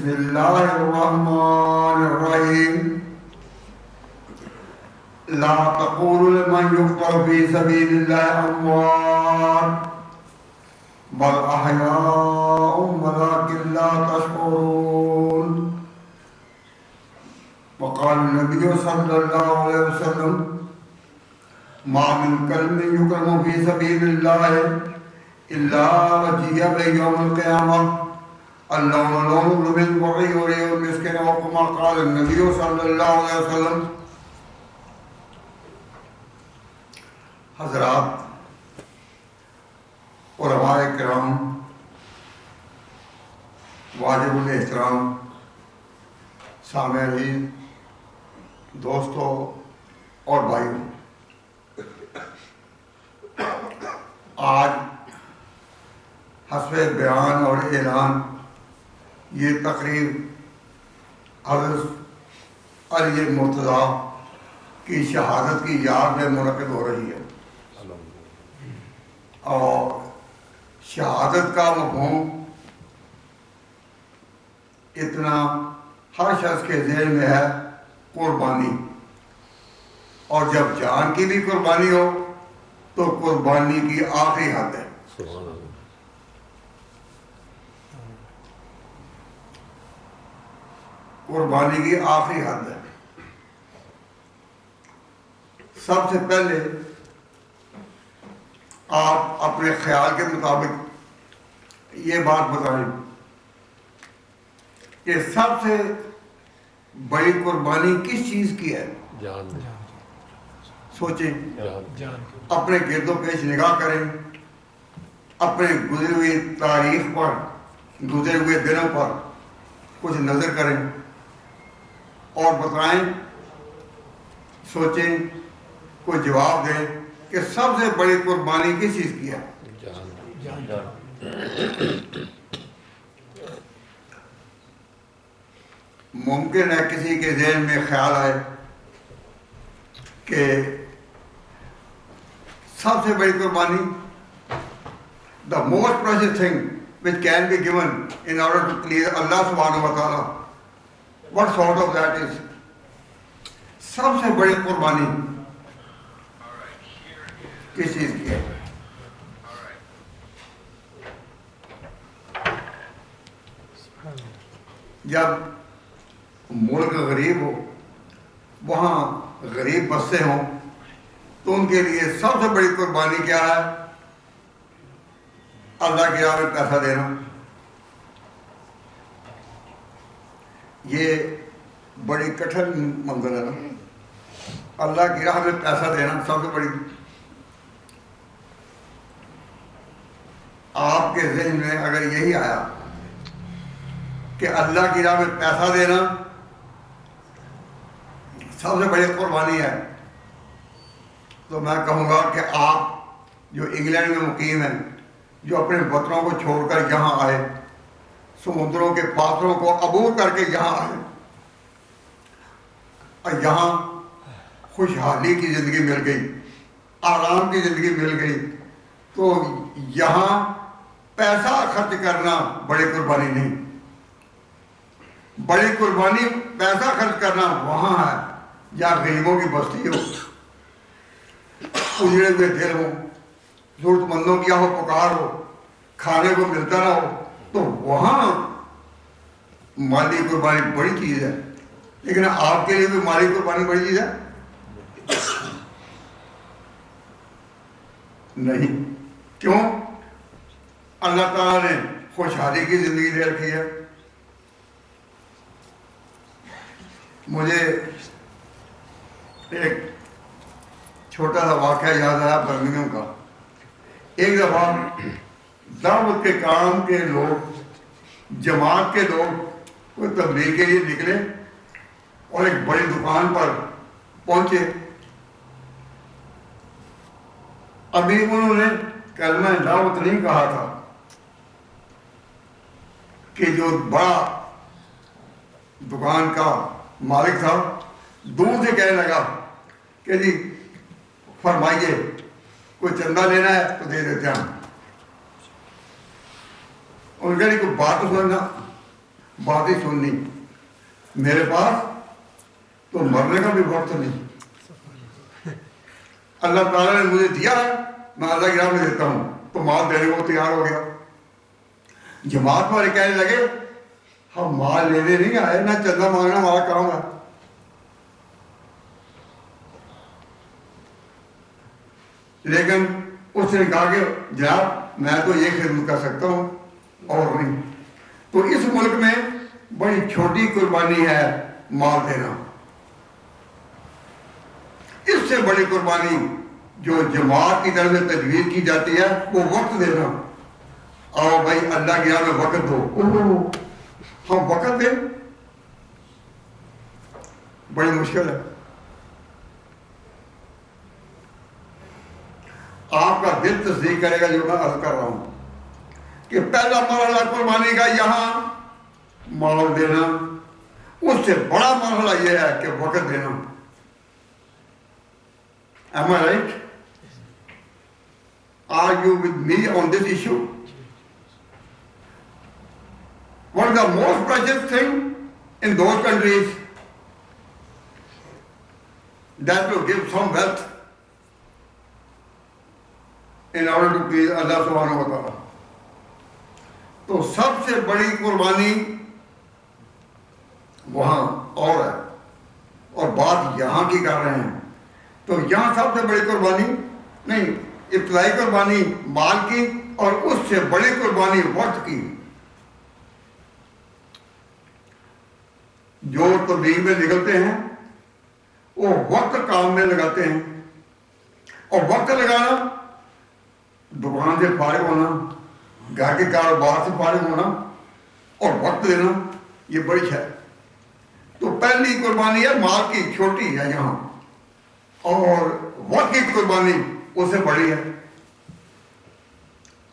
بسم اللہ الرحمن الرحیم لا تقولوا لمن يقتل في سبيل الله أموات بل أحياء ولكن لا تشعرون وقال النبي صلى الله عليه وسلم ما من كلب يكرم في سبيل الله إلا وجيء به يوم القيامة اللون لون بالبغي وريح المسك وكما قال النبي صلى الله عليه وسلم. حضرات، علماء کرام، واجب الاحترام سامعین، دوستوں اور بھائیوں، آج حسب بیان اور اعلان یہ تقریب حضرت علی مرتضیٰ کی شہادت کی یاد میں منعقد ہو رہی ہے، اور شہادت کا مفہوم اتنا ہر شخص کے ذہن میں ہے، قربانی، اور جب جان کی بھی قربانی ہو تو قربانی کی آخری حد ہے. قربانی کی آخری حد ہے. سب سے پہلے آپ اپنے خیال کے مطابق یہ بات بتائیں کہ سب سے بڑی قربانی کس چیز کی ہے؟ جان. سوچیں، جان. اپنے گرد و پیش نگاہ کریں، اپنے گزری ہوئی تاریخ پر، گزرے ہوئے دنوں پر کچھ نظر کریں اور بتائیں، سوچیں، کوئی جواب دیں کہ سب سے بڑی قربانی کس چیز کی ہے؟ جان. ممکن ہے کسی کے ذہن میں خیال آئے کہ سب سے بڑی قربانی، the most precious thing which can be given in order to please Allah subhanahu wa ta'ala, what sort of that is? سب سے بڑی قربانی کس چیز کی ہے؟ جب ملک غریب ہو، وہاں غریب بستے ہوں، تو ان کے لیے سب سے بڑی قربانی کیا ہے؟ اللہ کی راہ میں پیسہ دینا. یہ بڑی کٹھن منظر ہے نا، اللہ کی راہ میں پیسہ دینا سب سے بڑی. آپ کے ذہن میں اگر یہی آیا کہ اللہ کی راہ میں پیسہ دینا سب سے بڑی قربانی ہے، تو میں کہوں گا کہ آپ جو انگلینڈ میں مقیم ہیں، جو اپنے وطنوں کو چھوڑ کر یہاں آئے، سمندروں کے پاتھروں کو عبور کر کے یہاں آئے اور یہاں خوشحالی کی زندگی مل گئی، آرام کی زندگی مل گئی، تو یہاں پیسہ خرچ کرنا بڑی قربانی نہیں. بڑی قربانی پیسہ خرچ کرنا وہاں ہے یا غریبوں کی بستی ہو، اجڑے ہوئے دل ہو، ضرورت مندوں کی آہ و پکار ہو، کھانے کو ملتا نہ ہو، تو وہاں مالی قربانی بڑی چیز ہے. لیکن آپ کے لیے بھی مالی قربانی بڑی چیز ہے نہیں. کیوں؟ اللہ تعالیٰ نے خوشحالی کی زندگی دے رکھی ہے. مجھے ایک چھوٹا سا واقعہ یاد آیا برمنگھم کا. ایک دفعہ دعوت کے کام کے لوگ، جماعت کے لوگ کوئی تبلیغ کے لیے نکلے اور ایک بڑی دکان پر پہنچے. ابھی انہوں نے کلمہ دعوت نہیں کہا تھا کہ جو بڑا دکان کا مالک تھا دور سے کہنے لگا کہ جی فرمائیے، کوئی چندہ لینا ہے تو دے دیتے ہیں. ان کے لیے کوئی بات تو سمجھنا. بات ہی سننی. میرے پاس تو مرنے کا بھی وقت نہیں. اللہ تعالیٰ نے مجھے دیا ہے, میں اللہ کی راہ میں دیتا ہوں, تو مال دینے کو تیار ہو گیا. جماعت والے کہنے لگے ہم مال لینے نہیں آئے, نہ چندہ مانگنا ہمارا کام ہے. لیکن اس نے کہا کہ جناب میں تو یہ خدمت کر سکتا ہوں اور نہیں. تو اس ملک میں بڑی چھوٹی قربانی ہے مال دینا. اس سے بڑی قربانی جو جماعت کی طرف سے تجویز کی جاتی ہے وہ وقت دینا. آؤ بھائی اللہ کی راہ میں وقت دو. ہم وقت دیں, بڑی مشکل ہے. آپ کا دل تصدیق کرے گا جو میں عرض کر رہا ہوں کہ پہلا مرحلہ قربانی کا یہاں مال دینا, اس سے بڑا مرحلہ یہ ہے کہ وقت دینا. Am I right? Are you with me on this issue? What is the most precious thing in those countries that will give some wealth in order to please Allah subhanahu wa ta'ala? تو سب سے بڑی قربانی وہاں اور ہے, اور بات یہاں کی کر رہے ہیں. تو یہاں سب سے بڑی قربانی نہیں, ابتدائی قربانی مال کی, اور اس سے بڑی قربانی وقت کی. جو تبلیغ میں نکلتے ہیں وہ وقت کام میں لگاتے ہیں, اور وقت لگانا, دکان سے فارغ ہونا, گھر کے کاروبار سے فارغ ہونا اور وقت دینا, یہ بڑی ہے. تو پہلی قربانی ہے مال کی, چھوٹی ہے یہاں, اور وقت کی قربانی اس سے بڑی ہے.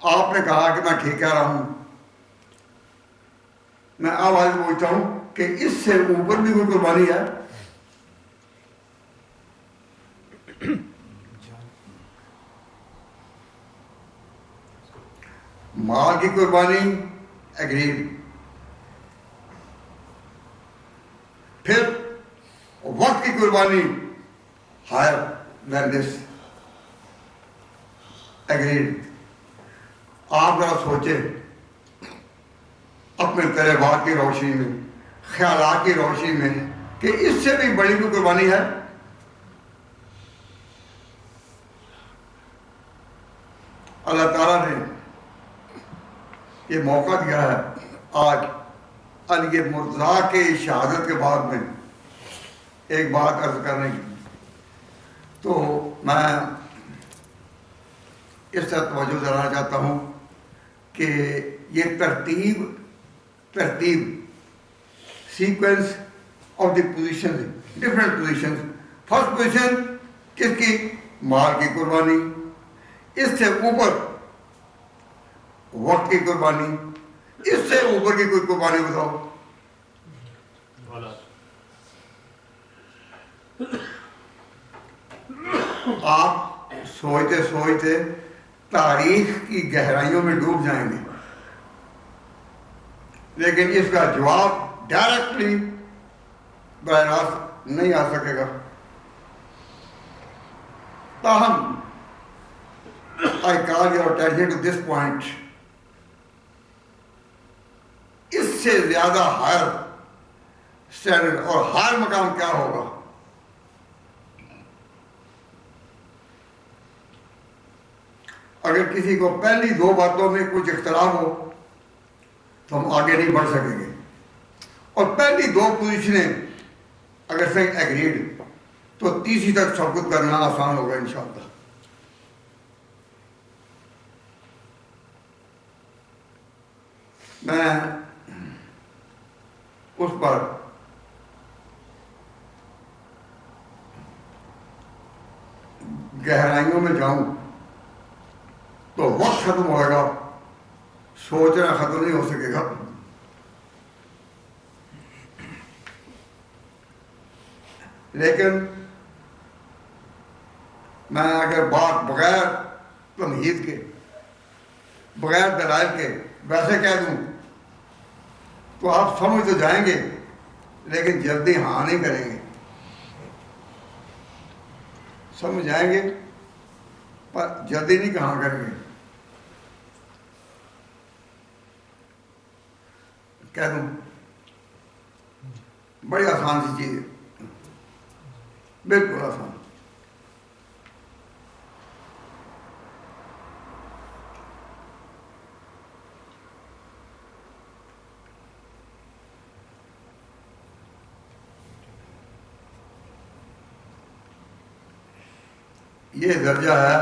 آپ نے کہا کہ میں ٹھیک کہہ رہا ہوں, میں اب آج پوچھتا ہوں کہ اس سے اوپر بھی کوئی قربانی ہے؟ مال کی قربانی ایگریڈ, پھر وقت کی قربانی ہائر دین دس, ایگریڈ. آپ ذرا سوچیں اپنے تجربات کی روشنی میں, خیالات کی روشنی میں, کہ اس سے بھی بڑی کوئی قربانی ہے؟ اللہ تعالیٰ نے یہ موقع دیا ہے آج علی مرتضیٰ کے شہادت کے بعد میں ایک بات عرض کرنے کی. تو میں اس طرح توجہ دلانا چاہتا ہوں کہ یہ ترتیب sequence of the position, different position. First position کس کی؟ مال کی قربانی. اس سے اوپر وقت کی قربانی. اس سے اوپر کی کوئی قربانی بتاؤ. آپ سوچتے سوچتے تاریخ کی گہرائیوں میں ڈوب جائیں گے, لیکن اس کا جواب ڈائریکٹلی براہ راست نہیں آ سکے گا. تاہم I call your attention to this point. اس سے زیادہ ہائر اسٹینڈرڈ اور ہائر مقام کیا ہوگا؟ اگر کسی کو پہلی دو باتوں میں کچھ اختلاف ہو تو ہم آگے نہیں بڑھ سکیں گے, اور پہلی دو پوزیشنیں اگر سے ایگریڈ تو تیسری تک سبقت کرنا آسان ہوگا انشاءاللہ. میں اس پر گہرائیوں میں جاؤں تو وقت ختم ہوئے گا, سوچنا ختم نہیں ہو سکے گا. لیکن میں اگر بات بغیر تمہید کے, بغیر دلائل کے ویسے کہہ دوں تو آپ سمجھ تو جائیں گے لیکن جلدی ہاں نہیں کریں گے. سمجھ جائیں گے پر جلدی نہیں کہاں کریں گے. کہہ دوں بڑی آسان سی چیز ہے, بالکل آسان. یہ درجہ ہے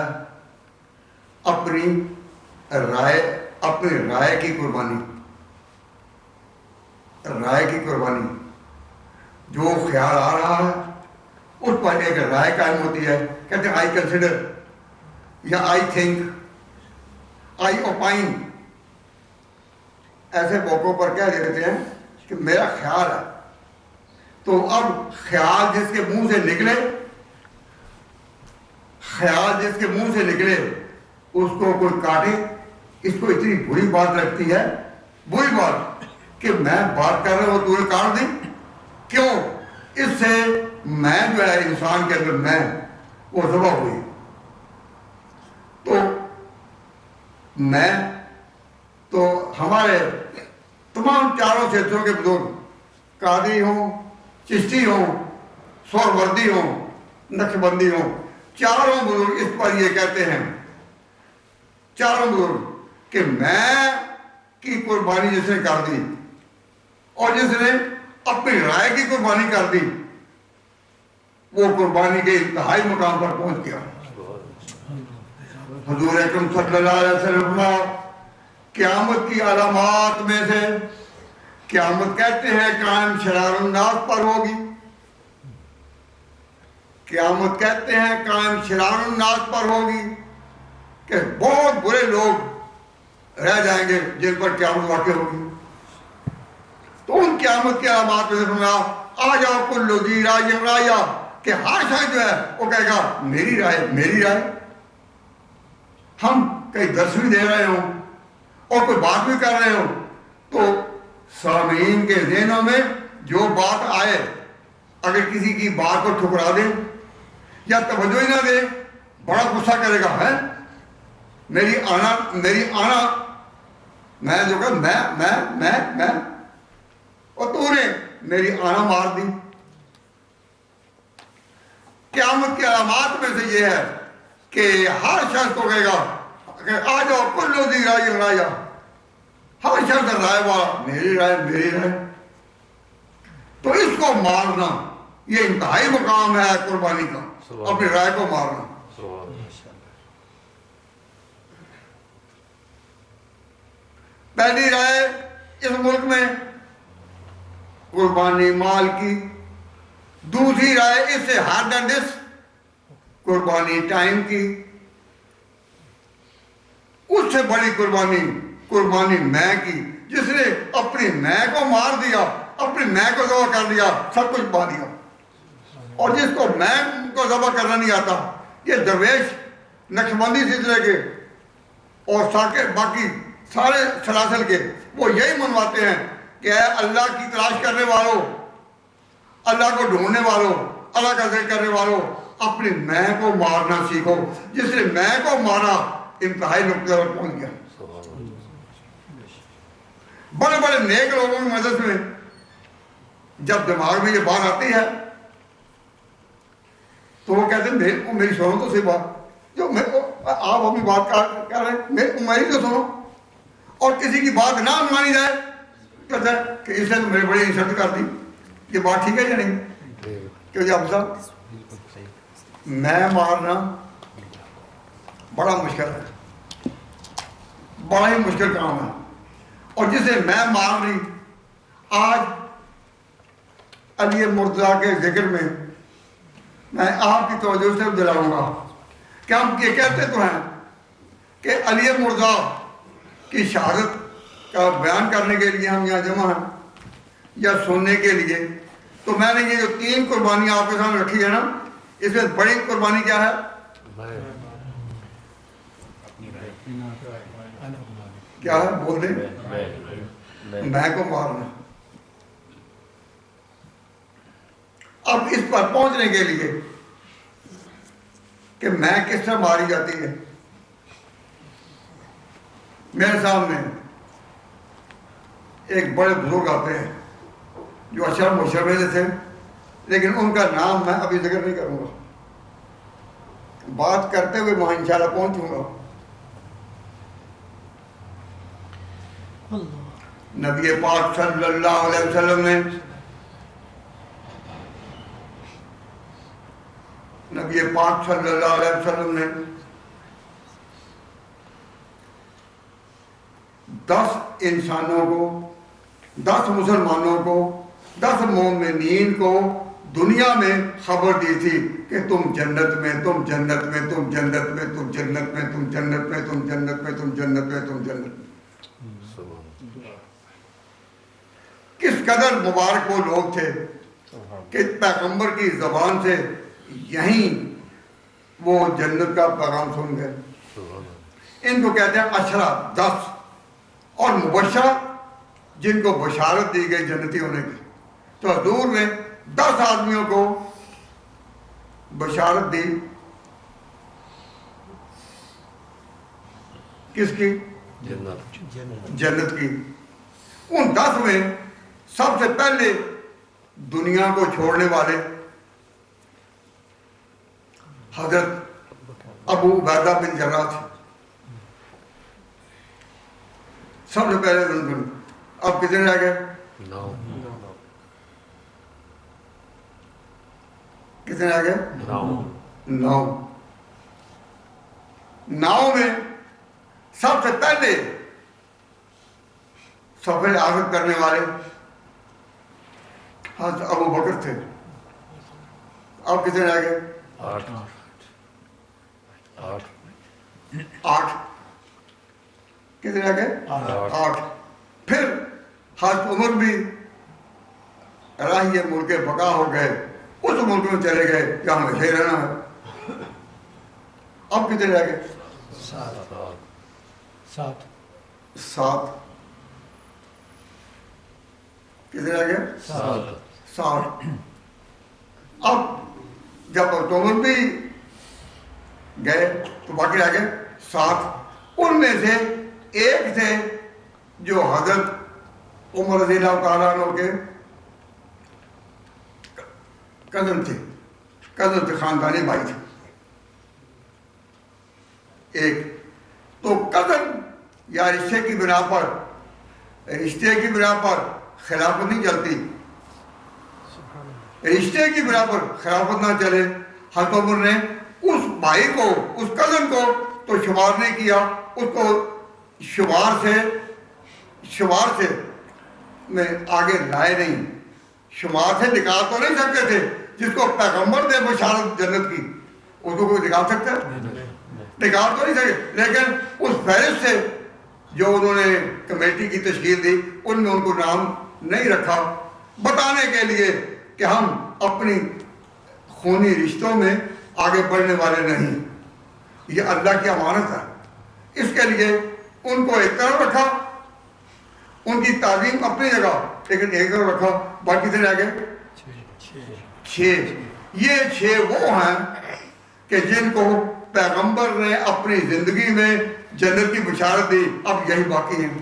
اپنی رائے کی قربانی. رائے کی قربانی, جو خیال آ رہا ہے اس پر ایک رائے قائم ہوتی ہے. کہتے ہیں آئی کنسیڈر یا آئی تھنک, آئی اوپائن. ایسے موقعوں پر کہہ دیتے ہیں کہ میرا خیال ہے. تو اب خیال جس کے منہ سے نکلے, خیال جس کے منہ سے نکلے اس کو کوئی کاٹے, اس کو اتنی بری بات لگتی ہے, بری بات کہ میں بات کر رہا ہوں تو نے کاٹ دی. کیوں؟ اس سے میں جو ہے انسان کے اندر میں وہ ذبح ہوئی. تو میں تو ہمارے تمام چاروں چھیتروں کے بزرگ, قادری ہوں, چشتی ہوں, سہروردی ہوں, نقشبندی ہوں, چاروں بزرگ اس پر یہ کہتے ہیں, چاروں بزرگ, کہ میں کی قربانی جس نے کر دی اور جس نے اپنی رائے کی قربانی کر دی وہ قربانی کے انتہائی مقام پر پہنچ گیا. حضور اکرم صلی اللہ علیہ وسلم قیامت کی علامات میں سے, قیامت کہتے ہیں قائم شرار الناس پر ہوگی. قیامت کہتے ہیں قائم شرار الناس پر ہوگی کہ بہت برے لوگ رہ جائیں گے جن پر قیامت واقع ہوگی. تو ان قیامت کی علامات میں سے فرمایا آ جاؤ کل ذی رائے رایا, کہ ہر شخص جو ہے وہ کہے گا میری رائے, میری رائے. ہم کئی درس بھی دے رہے ہوں اور کوئی بات بھی کر رہے ہوں تو سامعین کے ذہنوں میں جو بات آئے, اگر کسی کی بات کو ٹھکرا دیں یا توجہ ہی نہ دے, بڑا غصہ کرے گا, ہے میری آنا, میں جو کہ میں اور تو نے میری آنا مار دی. قیامت کی علامات میں سے یہ ہے کہ ہر شخص کو کہے گا کہ آ جاؤ کل ذی رائے رایا, ہر شخص رائے والا میری رائے, میری رائے. تو اس کو مارنا یہ انتہائی مقام ہے قربانی کا, اپنی رائے کو مارنا. پہلی رائے اس ملک میں قربانی مال کی, دوسری رائے اس سے ہارڈ اینڈ ڈس قربانی ٹائم کی, اس سے بڑی قربانی میں کی, جس نے اپنی میں کو مار دیا, اپنی میں کو ذبح کر دیا, سب کچھ پا دیا. اور جس کو میں کو ذبح کرنا نہیں آتا, یہ درویش نقشبندی سلسلے کے اور باقی سارے سلاسل کے, وہ یہی منواتے ہیں کہ اے اللہ کی تلاش کرنے والوں, اللہ کو ڈھونڈنے والوں, اللہ کا ذکر کرنے والوں, اپنی میں کو مارنا سیکھو. جس نے میں کو مارا انتہائی نقطے پر پہنچ گیا. بڑے بڑے نیک لوگوں کی مدد میں جب دماغ میں یہ بات آتی ہے تو وہ کہتے ہیں میری سنو تو صحیح بات, جو آپ اپنی بات کر رہے ہیں میری تو سنو. اور کسی کی بات نہ مانی جائے کہتا ہے کہ اس نے تو میری بڑی انسلٹ کر دی, یہ بات ٹھیک ہے یا نہیں؟ کہ جی اب صاحب میں مارنا بڑا مشکل ہے, بڑا ہی مشکل کام ہے. اور جسے میں مار لی, آج علی مرتضیٰ کے ذکر میں میں آپ کی توجہ سے دلاؤں گا کہ ہم یہ کہتے تو ہیں کہ علی مرتضیٰ کی شہادت کا بیان کرنے کے لیے ہم یہاں جمع ہیں یا سننے کے لیے. تو میں نے یہ جو 3 قربانیاں آپ کے سامنے رکھی ہے نا, اس میں بڑی قربانی کیا ہے؟ کیا ہے بول دیں؟ میں کو مارنا. اب اس پر پہنچنے کے لیے کہ میں کس طرح ماری جاتی ہے، میرے سامنے ایک بڑے بزرگ آتے ہیں جو اشرف مشرف تھے، لیکن ان کا نام میں ابھی ذکر نہیں کروں گا، بات کرتے ہوئے وہاں انشاءاللہ پہنچوں گا۔ نبی پاک صلی اللہ علیہ وسلم نے نبی پاک صلی اللہ علیہ وسلم نے 10 انسانوں کو، 10 مسلمانوں کو، 10 مومنین کو دنیا میں خبر دی تھی کہ تم جنت میں، تم جنت میں، تم جنت میں، تم جنت میں، تم جنت میں، تم جنت میں، تم جنت میں، تم جنت میں۔ کس قدر مبارک وہ لوگ تھے کہ پیغمبر کی زبان سے یہیں وہ جنت کا پیغام سن گئے۔ ان کو کہتے ہیں اشرا، 10، اور مبشرہ جن کو بشارت دی گئی جنتی ہونے کی۔ تو حضور نے 10 آدمیوں کو بشارت دی، کس کی؟ جنت کی۔ ان 10 میں سب سے پہلے دنیا کو چھوڑنے والے حضرت ابو عبیدہ بن جراح تھے، سب سے پہلے دن۔ اب کتنے رہ گئے؟ 9۔ کتنے رہ گئے؟ 9۔ 9 میں سب سے پہلے سفر آغاز کرنے والے حضرت ابو بکر تھے۔ اب کتنے رہ گئے؟ 8۔ کتنے رہ گئے؟ 8۔ پھر حضرت عمر بھی راہی ملک بقا ہو گئے، اس ملک میں چلے گئے جہاں ہمیشہ رہنا ہے۔ اب کتنے رہ گئے؟ 7۔ کتنے رہ گئے؟ 7۔ اب جب عمر بھی گئے تو باقی رہ گئے 7۔ ان میں سے ایک تھے جو حضرت عمر رضی اللہ تعالیٰ عنہ کے کزن تھے، خاندانی بھائی تھے۔ ایک تو کزن یا رشتے کی بنا پر خلافت نہیں چلتی، رشتے کی بنا پر خلافت نہ چلے۔ حضرت عمر نے اس بھائی کو، اس کزن کو تو شمار نہیں کیا، اس کو شمار سے میں آگے لائے نہیں، شمار سے نکال تو نہیں سکتے تھے۔ جس کو پیغمبر نے بشارت جنت کی، اس کو کوئی نکال سکتا ہے؟ نکال تو نہیں سکتے، لیکن اس فہرست سے جو انہوں نے کمیٹی کی تشکیل دی، ان میں ان کو نام نہیں رکھا، بتانے کے لیے کہ ہم اپنی خونی رشتوں میں آگے بڑھنے والے نہیں، یہ اللہ کی امانت ہے۔ اس کے لیے ان کو ایک طرف رکھا، ان کی تعظیم اپنی جگہ، لیکن ایک طرف رکھا۔ باقی سے رہ گئے 6۔ یہ 6 وہ ہیں کہ جن کو پیغمبر نے اپنی زندگی میں جنت کی بشارت دی، اب یہی باقی ہیں۔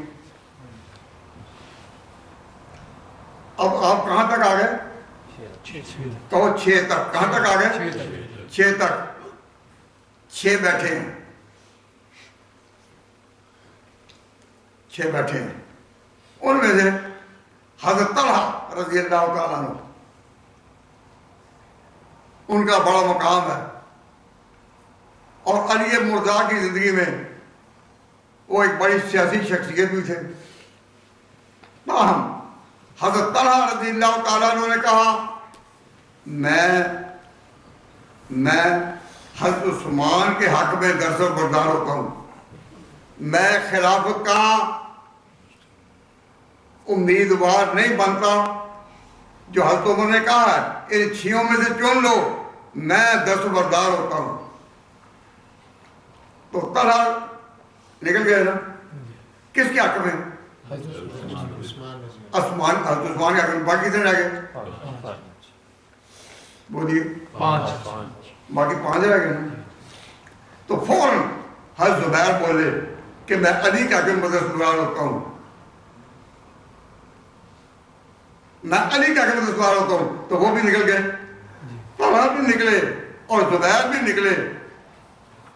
اب آپ کہاں تک آ گئے؟ کہو 6 تک۔ کہاں تک آ گئے؟ 6 تک۔ 6 بیٹھے ہیں، 6 بیٹھے ہیں۔ ان میں سے حضرت طلحہ رضی اللہ تعالیٰ عنہ، ان کا بڑا مقام ہے، اور علی مرتضیٰ کی زندگی میں وہ ایک بڑی سیاسی شخصیت بھی تھے۔ تاہم حضرت طلحہ رضی اللہ تعالیٰ عنہ نے کہا میں حضرت عثمان کے حق میں درس و بردار ہوتا ہوں، میں خلافت کا امیدوار نہیں بنتا۔ جو حضرت عمر نے کہا ہے ان 6 میں سے چن لو، میں درس و بردار ہوتا ہوں۔ تو طلحہ نکل گئے نا، کس کے حق میں؟ حضرت عثمان کے حق میں۔ باقی سے رہ گئے بولیے 5 باقی 5 رہ گئے نا. تو فوراً حضرت زبیر بولے کہ میں علی کا کے مدد سوار ہوتا ہوں, میں علی کا کے مدد سوار ہوتا ہوں. تو وہ بھی نکل گئے, طلحہ بھی نکلے اور زبیر بھی نکلے.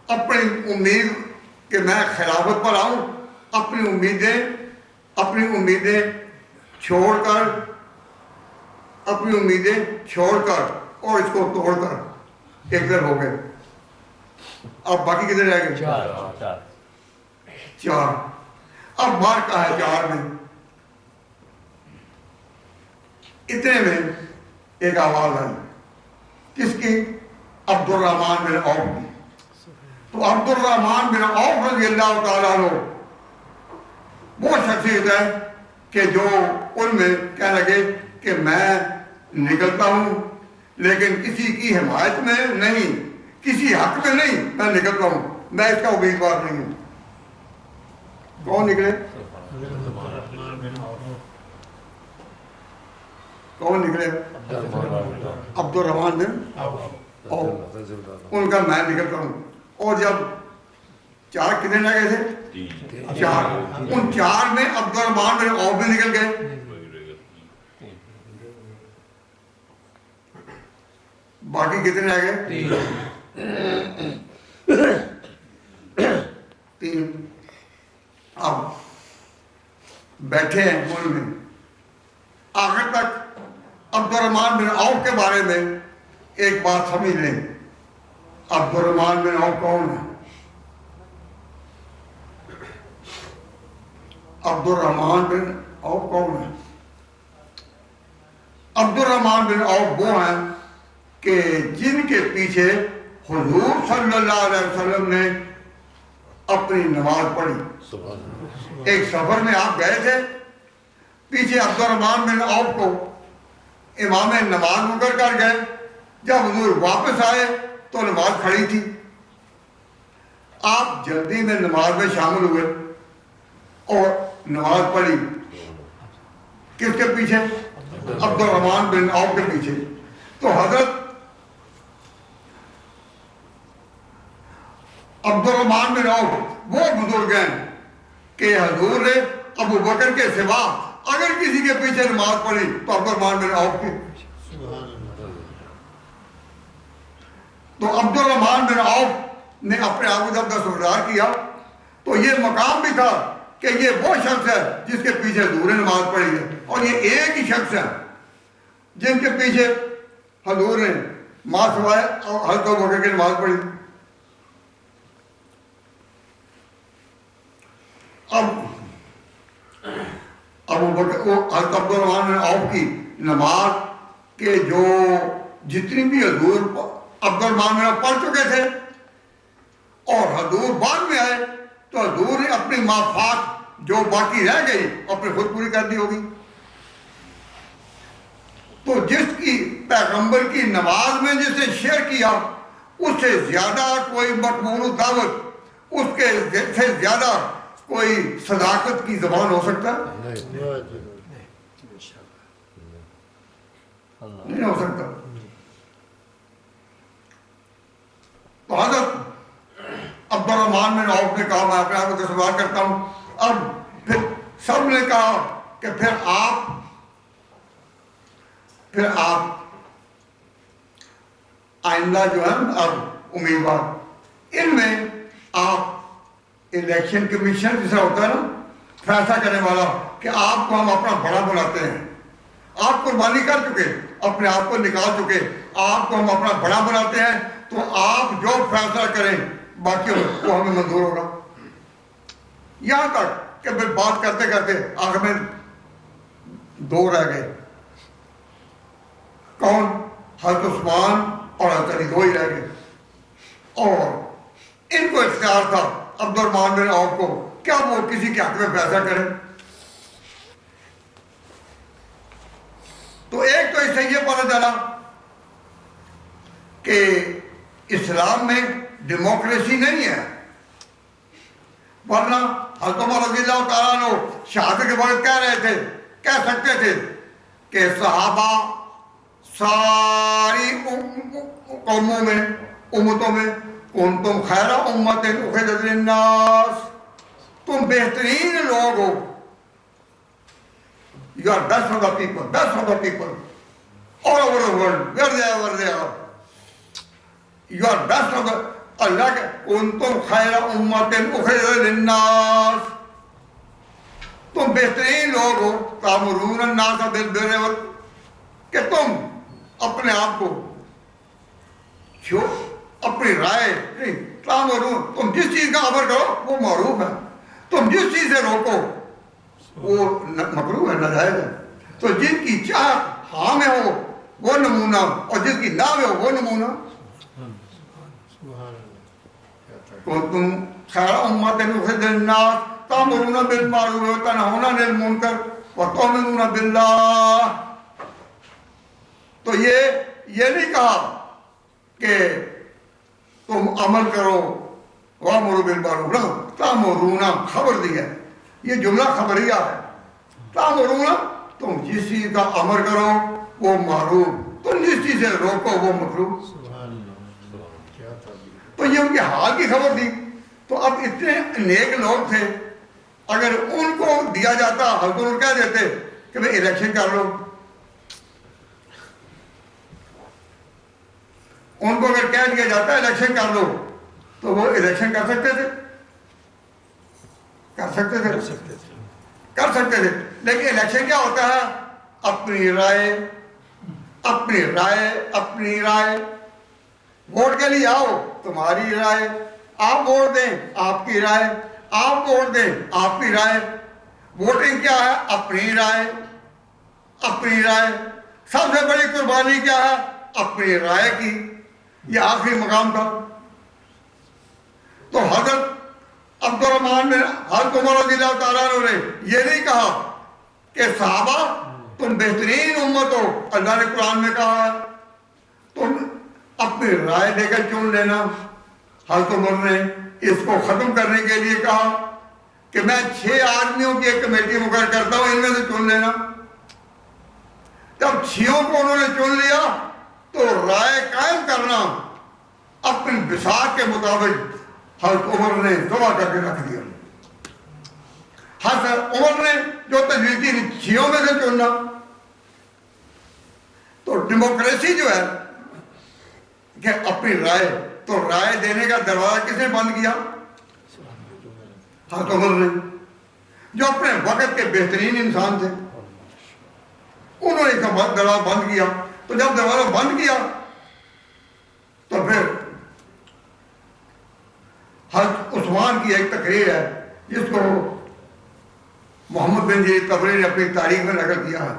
اپنی امید کہ میں خلافت پر آؤں, اپنی امیدیں چھوڑ کر اور اس کو توڑ کر ایک طرف ہو گئے. اب باقی کتنے رہ گئے؟ 4. اب مار کا ہے 4 میں. اتنے میں ایک آواز آئی. کس کی؟ عبد الرحمن بن عوف کی. تو عبد الرحمن بن عوف رضی اللہ تعالیٰ عنہ وہ شخصیت ہے کہ جو ان میں کہنے لگے کہ میں نکلتا ہوں لیکن کسی کی حمایت میں نہیں, کسی حق میں نہیں, میں نکلتا ہوں, میں اس کا امیدوار نہیں ہوں. کون نکلے؟ کون نکلے؟ عبد الرحمن بن عوف. ان کا میں نکلتا ہوں. اور جب 4 کتنے رہ گئے تھے؟ 4. ان 4 میں عبد الرحمن بن عوف بھی نکل گئے. باقی کتنے رہ گئے؟ 3. اب بیٹھے ہیں مول میں. آخر تک عبد الرحمن بن عوف کے بارے میں ایک بات سمجھ لیں. عبد الرحمن بن عوف کون ہے؟ عبد الرحمن بن عوف کون ہے؟ عبد الرحمن بن عوف وہ ہیں کہ جن کے پیچھے حضور صلی اللہ علیہ وسلم نے اپنی نماز پڑھی. ایک سفر میں آپ گئے تھے, پیچھے عبد الرحمن بن عوف کو امام نماز مقرر کر گئے. جب حضور واپس آئے تو نماز کھڑی تھی. آپ جلدی میں نماز میں شامل ہوئے اور نماز پڑھی. کس کے پیچھے؟ عبد الرحمن بن عوف کے پیچھے. تو حضرت عبد الرحمن بن عوف وہ بزرگ ہیں کہ حضور نے ابو بکر کے سوا اگر کسی کے پیچھے نماز پڑھی تو عبد الرحمن بن عوف کی. تو عبد الرحمن بن عوف نے اپنے آپ کو جب دستبردار کیا تو یہ مقام بھی تھا کہ یہ وہ شخص ہے جس کے پیچھے حضور نے نماز پڑھی ہے, اور یہ ایک ہی شخص ہے جن کے پیچھے حضور نے ماں سوائے حضرت ابو بکر کی نماز پڑھی. اب ابو بکر حضرت عبد الرحمن بن عوف کی نماز کے جو جتنی بھی حضور عبد الرحمن بن عوف پڑھ چکے تھے اور حضور بعد میں آئے تو حضور نے اپنی مافات جو باقی رہ گئی اپنے خود پوری کر دی ہوگی. تو جس کی پیغمبر کی نماز میں جس نے شیئر کیا اس سے زیادہ کوئی مقبول دعوت, اس کے سے زیادہ کوئی صداقت کی زبان ہو سکتا ہے؟ نہیں ہو سکتا. تو حضرت عبد الرحمن بن عوف نے کہا میں اپنے آپ کو تصور کرتا ہوں. اب پھر سب نے کہا کہ پھر آپ آئندہ جو ہے اب امیدوار ان میں آپ الیکشن کمیشن جیسا ہوتا ہے نا, فیصلہ کرنے والا, کہ آپ کو ہم اپنا بڑا بناتے ہیں. آپ قربانی کر چکے, اپنے آپ کو نکال چکے, آپ کو ہم اپنا بڑا بناتے ہیں, تو آپ جو فیصلہ کریں باقی وہ ہمیں منظور ہوگا. یہاں تک کہ پھر بات کرتے کرتے آخر میں 2 رہ گئے. کون؟ حضرت عثمان اور حضرت علی 2 ہی رہ گئے. اور ان کو اختیار تھا عبد الرحمن بن عوف کو کیا وہ کسی کے حق میں فیصلہ کریں. تو ایک تو اس سے یہ پتہ چلا کہ اسلام میں ڈیموکریسی نہیں ہے, ورنہ حضرت عمر رضی اللہ تعالیٰ عنہ شہادت کے بعد کہہ سکتے تھے کہ صحابہ ساری قوموں میں امتوں میں کنتم خیر امت اخرجت للناس، تم بہترین لوگ ہو. You are best of the people all over the world where they are. You are best of the اللہ کے کنتم خیر امت اخرجت للناس، تم بہترین لوگ ہو. تامرون الناس بالبر، کہ تم اپنے آپ کو اپنی رائے نہیں، تامرون، تم جس چیز کا امر کرو وہ معروف ہے، تم جس چیز سے روکو وہ مکروہ ہے، ناجائز ہے. تو جن کی چاہت ہاں میں ہو وہ نمونہ، اور جس کی نہ میں ہو وہ نمونہ. کنتم خیر امت اخرجت للناس تأمرون بالمعروف وتنہون عن المنکر وتؤمنون باللہ. تو یہ نہیں کہا کہ تم عمل کرو وامروا بالمعروف، نہ، تأمرون خبر دی ہے، یہ جملہ خبریہ ہے. تأمرون، تم جس چیز کا امر کرو وہ معروف، تم جس چیز سے روکو وہ مکروہ. تو یہ ان کے حال کی خبر دی. تو اب اتنے نیک لوگ تھے، اگر ان کو دیا جاتا حضور کہہ دیتے کہ بھئی الیکشن کر لو، ان کو اگر کہہ دیا جاتا الیکشن کر لو تو وہ الیکشن کر سکتے تھے. لیکن الیکشن کیا ہوتا ہے؟ اپنی رائے. ووٹ کے لیے آؤ، تمہاری رائے، آپ ووٹ دیں آپ کی رائے، آپ ووٹ دیں آپ کی رائے. ووٹنگ کیا ہے؟ اپنی رائے. سب سے بڑی قربانی کیا ہے؟ اپنی رائے کی. یہ آخری مقام تھا. تو حضرت عبد الرحمن بن حضرت عمر رضی اللہ تعالیٰ عنہ نے یہ نہیں کہا کہ صحابہ تم بہترین امت ہو، اللہ نے قرآن میں کہا ہے تم اپنی رائے دے کر چن لینا. حضرت عمر نے اس کو ختم کرنے کے لیے کہا کہ میں 6 آدمیوں کی ایک کمیٹی مقرر کرتا ہوں، ان میں سے چن لینا. جب 6 کو انہوں نے چن لیا تو رائے قائم کرنا اپنی بساط کے مطابق حضرت عمر نے جمع کر کے رکھ دیا. حضرت عمر نے جو تجویز کی 6 میں سے چننا. تو ڈیموکریسی جو ہے کہ اپنی رائے، تو رائے دینے کا دروازہ کس نے بند کیا؟ حضرت عمر نے، جو اپنے وقت کے بہترین انسان تھے. انہوں نے دروازہ بند کیا. تو جب دروازہ بند کیا تو پھر حضرت عثمان کی ایک تقریر ہے جس کو محمد بن جریر طبری نے اپنی تاریخ میں نقل کیا ہے.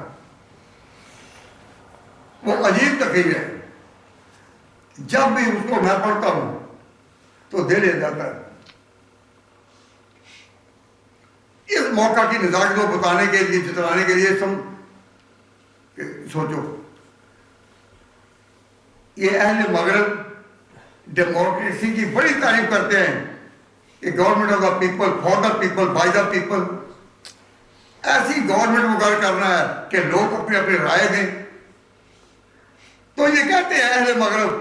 وہ عجیب تقریر ہے، جب بھی اس کو میں پڑھتا ہوں تو دل ہل جاتا ہے. اس موقع کی نزاکت کو بتانے کے لیے، جتلانے کے لیے سوچو، یہ اہل مغرب ڈیموکریسی کی بڑی تعریف کرتے ہیں کہ government of the people, for the people, by the people. ایسی گورنمنٹ مقرر کرنا ہے کہ لوگ اپنی اپنی رائے دیں. تو یہ کہتے ہیں اہل مغرب،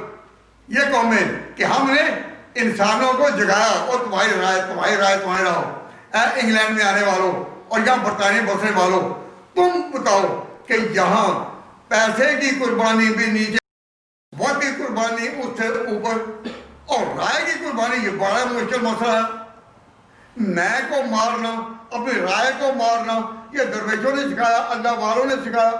یہ قومیں، کہ ہم نے انسانوں کو جگایا اور تمہاری رائے ہو. اے انگلینڈ میں آنے والوں اور یہاں برطانیہ بسنے والوں، تم بتاؤ کہ یہاں پیسے کی قربانی بھی نیچے، وقت کی قربانی اس سے اوپر، اور رائے کی قربانی یہ بڑا مشکل مسئلہ ہے. میں کو مارنا، اپنی رائے کو مارنا، یہ درویشوں نے سکھایا، اللہ والوں نے سکھایا.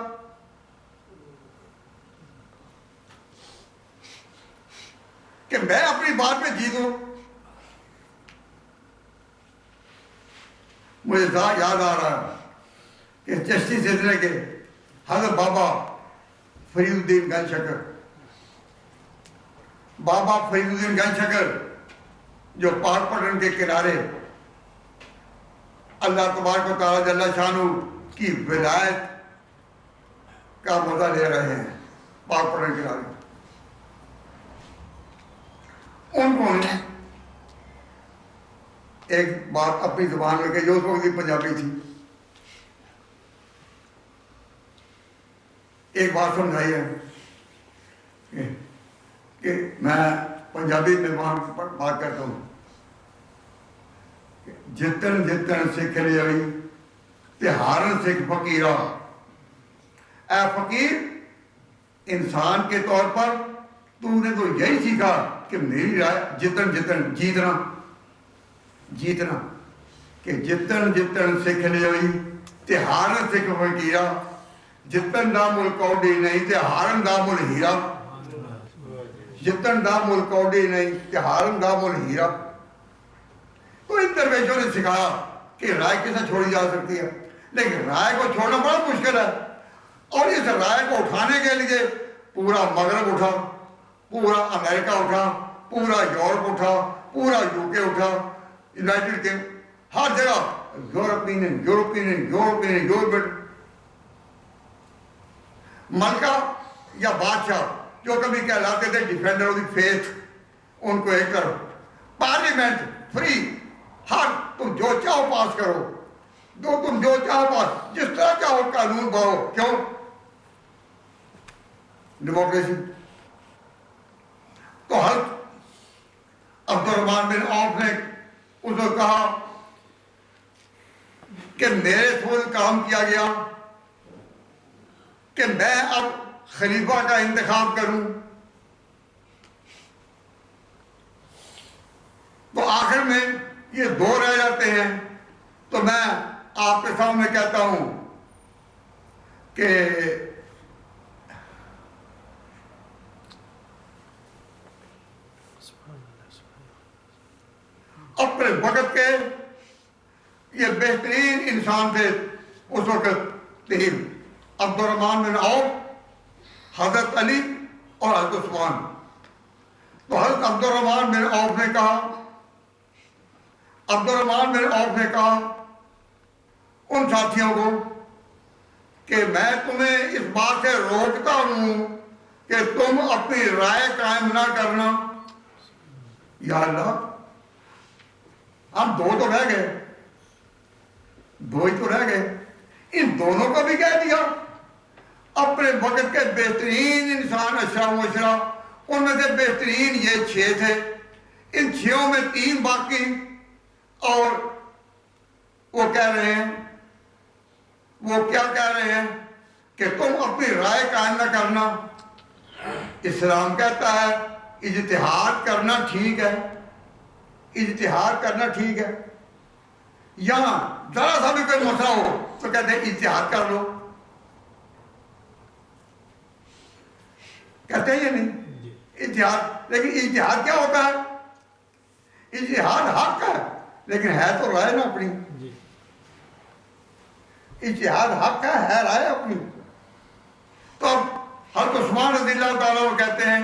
کہ میں اپنی بات پہ جیتوں. مجھے یاد آ رہا ہے کہ چشتی سلسلے کے حضرت بابا فرید الدین گنج شکر، بابا فرید الدین گنج شکر جو پاک پٹن کے کنارے اللہ تبارک و تعالیٰ جل شانہ کی ولایت کا مزہ لے رہے ہیں پاک پٹن کے کنارے. ان کو نے ایک بات اپنی زبان میں کہی جو اس وقت کی پنجابی تھی. ایک بات سمجھائی ہے کہ میں پنجابی میں وہاں بات کرتا ہوں، جتن جتن سکھ لیائی تہارن سکھ فقیرہ، اے فقیر انسان کے طور پر تو نے تو یہی سیکھا کہ میری رائے جتن جتن جیتنا جیتنا، کہ جتن جتن سکھ لیائی تہارن سکھ فقیرہ، جتن دا مل کوڈی نہیں تہارن دا مل ہیرا، جتن دا مل کوڈی نہیں تہارن دا مل ہیرا۔ تو ان درویشوں نے سکھایا کہ رائے کیسے چھوڑی جا سکتی ہے، لیکن رائے کو چھوڑنا بڑا مشکل ہے، اور اس رائے کو اٹھانے کے لیے پورا مغرب اٹھا، پورا امریکہ اٹھا، پورا یورپ اٹھا، پورا UK اٹھا، یونائٹڈ کنگ، ہر جگہ یورپین ملکہ یا بادشاہ جو کبھی کہلاتے تھے ڈیفینڈر آف دی فیتھ، ان کو ایک طرف، پارلیمنٹ فری، ہر تم جو چاہو پاس کرو، تم جو چاہو پاس، جس طرح چاہو قانون بناؤ، کیوں؟ ڈیموکریسی۔ تو حضرت عبد الرحمن بن عوف نے اس کو کہا کہ میرے ساتھ کام کیا گیا کہ میں اب خلیفہ کا انتخاب کروں، تو آخر میں یہ دو رہ جاتے ہیں، تو میں آپ کے سامنے کہتا ہوں کہ اپنے وقت کے یہ بہترین انسان تھے اس وقت تین، عبد الرحمن بن عوف، حضرت علی اور حضرت عثمان۔ تو حضرت عبد الرحمن بن عوف نے کہا، عبد الرحمن بن عوف نے کہا ان ساتھیوں کو کہ میں تمہیں اس بات سے روکتا ہوں کہ تم اپنی رائے قائم نہ کرنا۔ یا اللہ، ہم دو تو رہ گئے، دو ہی تو رہ گئے، ان دونوں کو بھی کہہ دیا۔ اپنے وقت کے بہترین انسان اشرا مشرا، ان میں سے بہترین یہ 6 تھے، ان 6 میں 3 باقی، اور وہ کہہ رہے ہیں، وہ کیا کہہ رہے ہیں کہ تم اپنی رائے قائم نہ کرنا۔ اسلام کہتا ہے اجتہاد کرنا ٹھیک ہے، اجتہاد کرنا ٹھیک ہے، یہاں ذرا سا بھی کوئی مسئلہ ہو تو کہتے ہیں اجتہاد کر لو، کہتے ہیں یہ نہیں اجتہاد۔ لیکن اجتہاد کیا ہوتا ہے؟ اجتہاد حق ہے، لیکن ہے تو رائے نا اپنی، اجتہاد حق ہے رائے اپنی۔ تو اب حضرت عثمان رضی اللہ تعالیٰ وہ کہتے ہیں،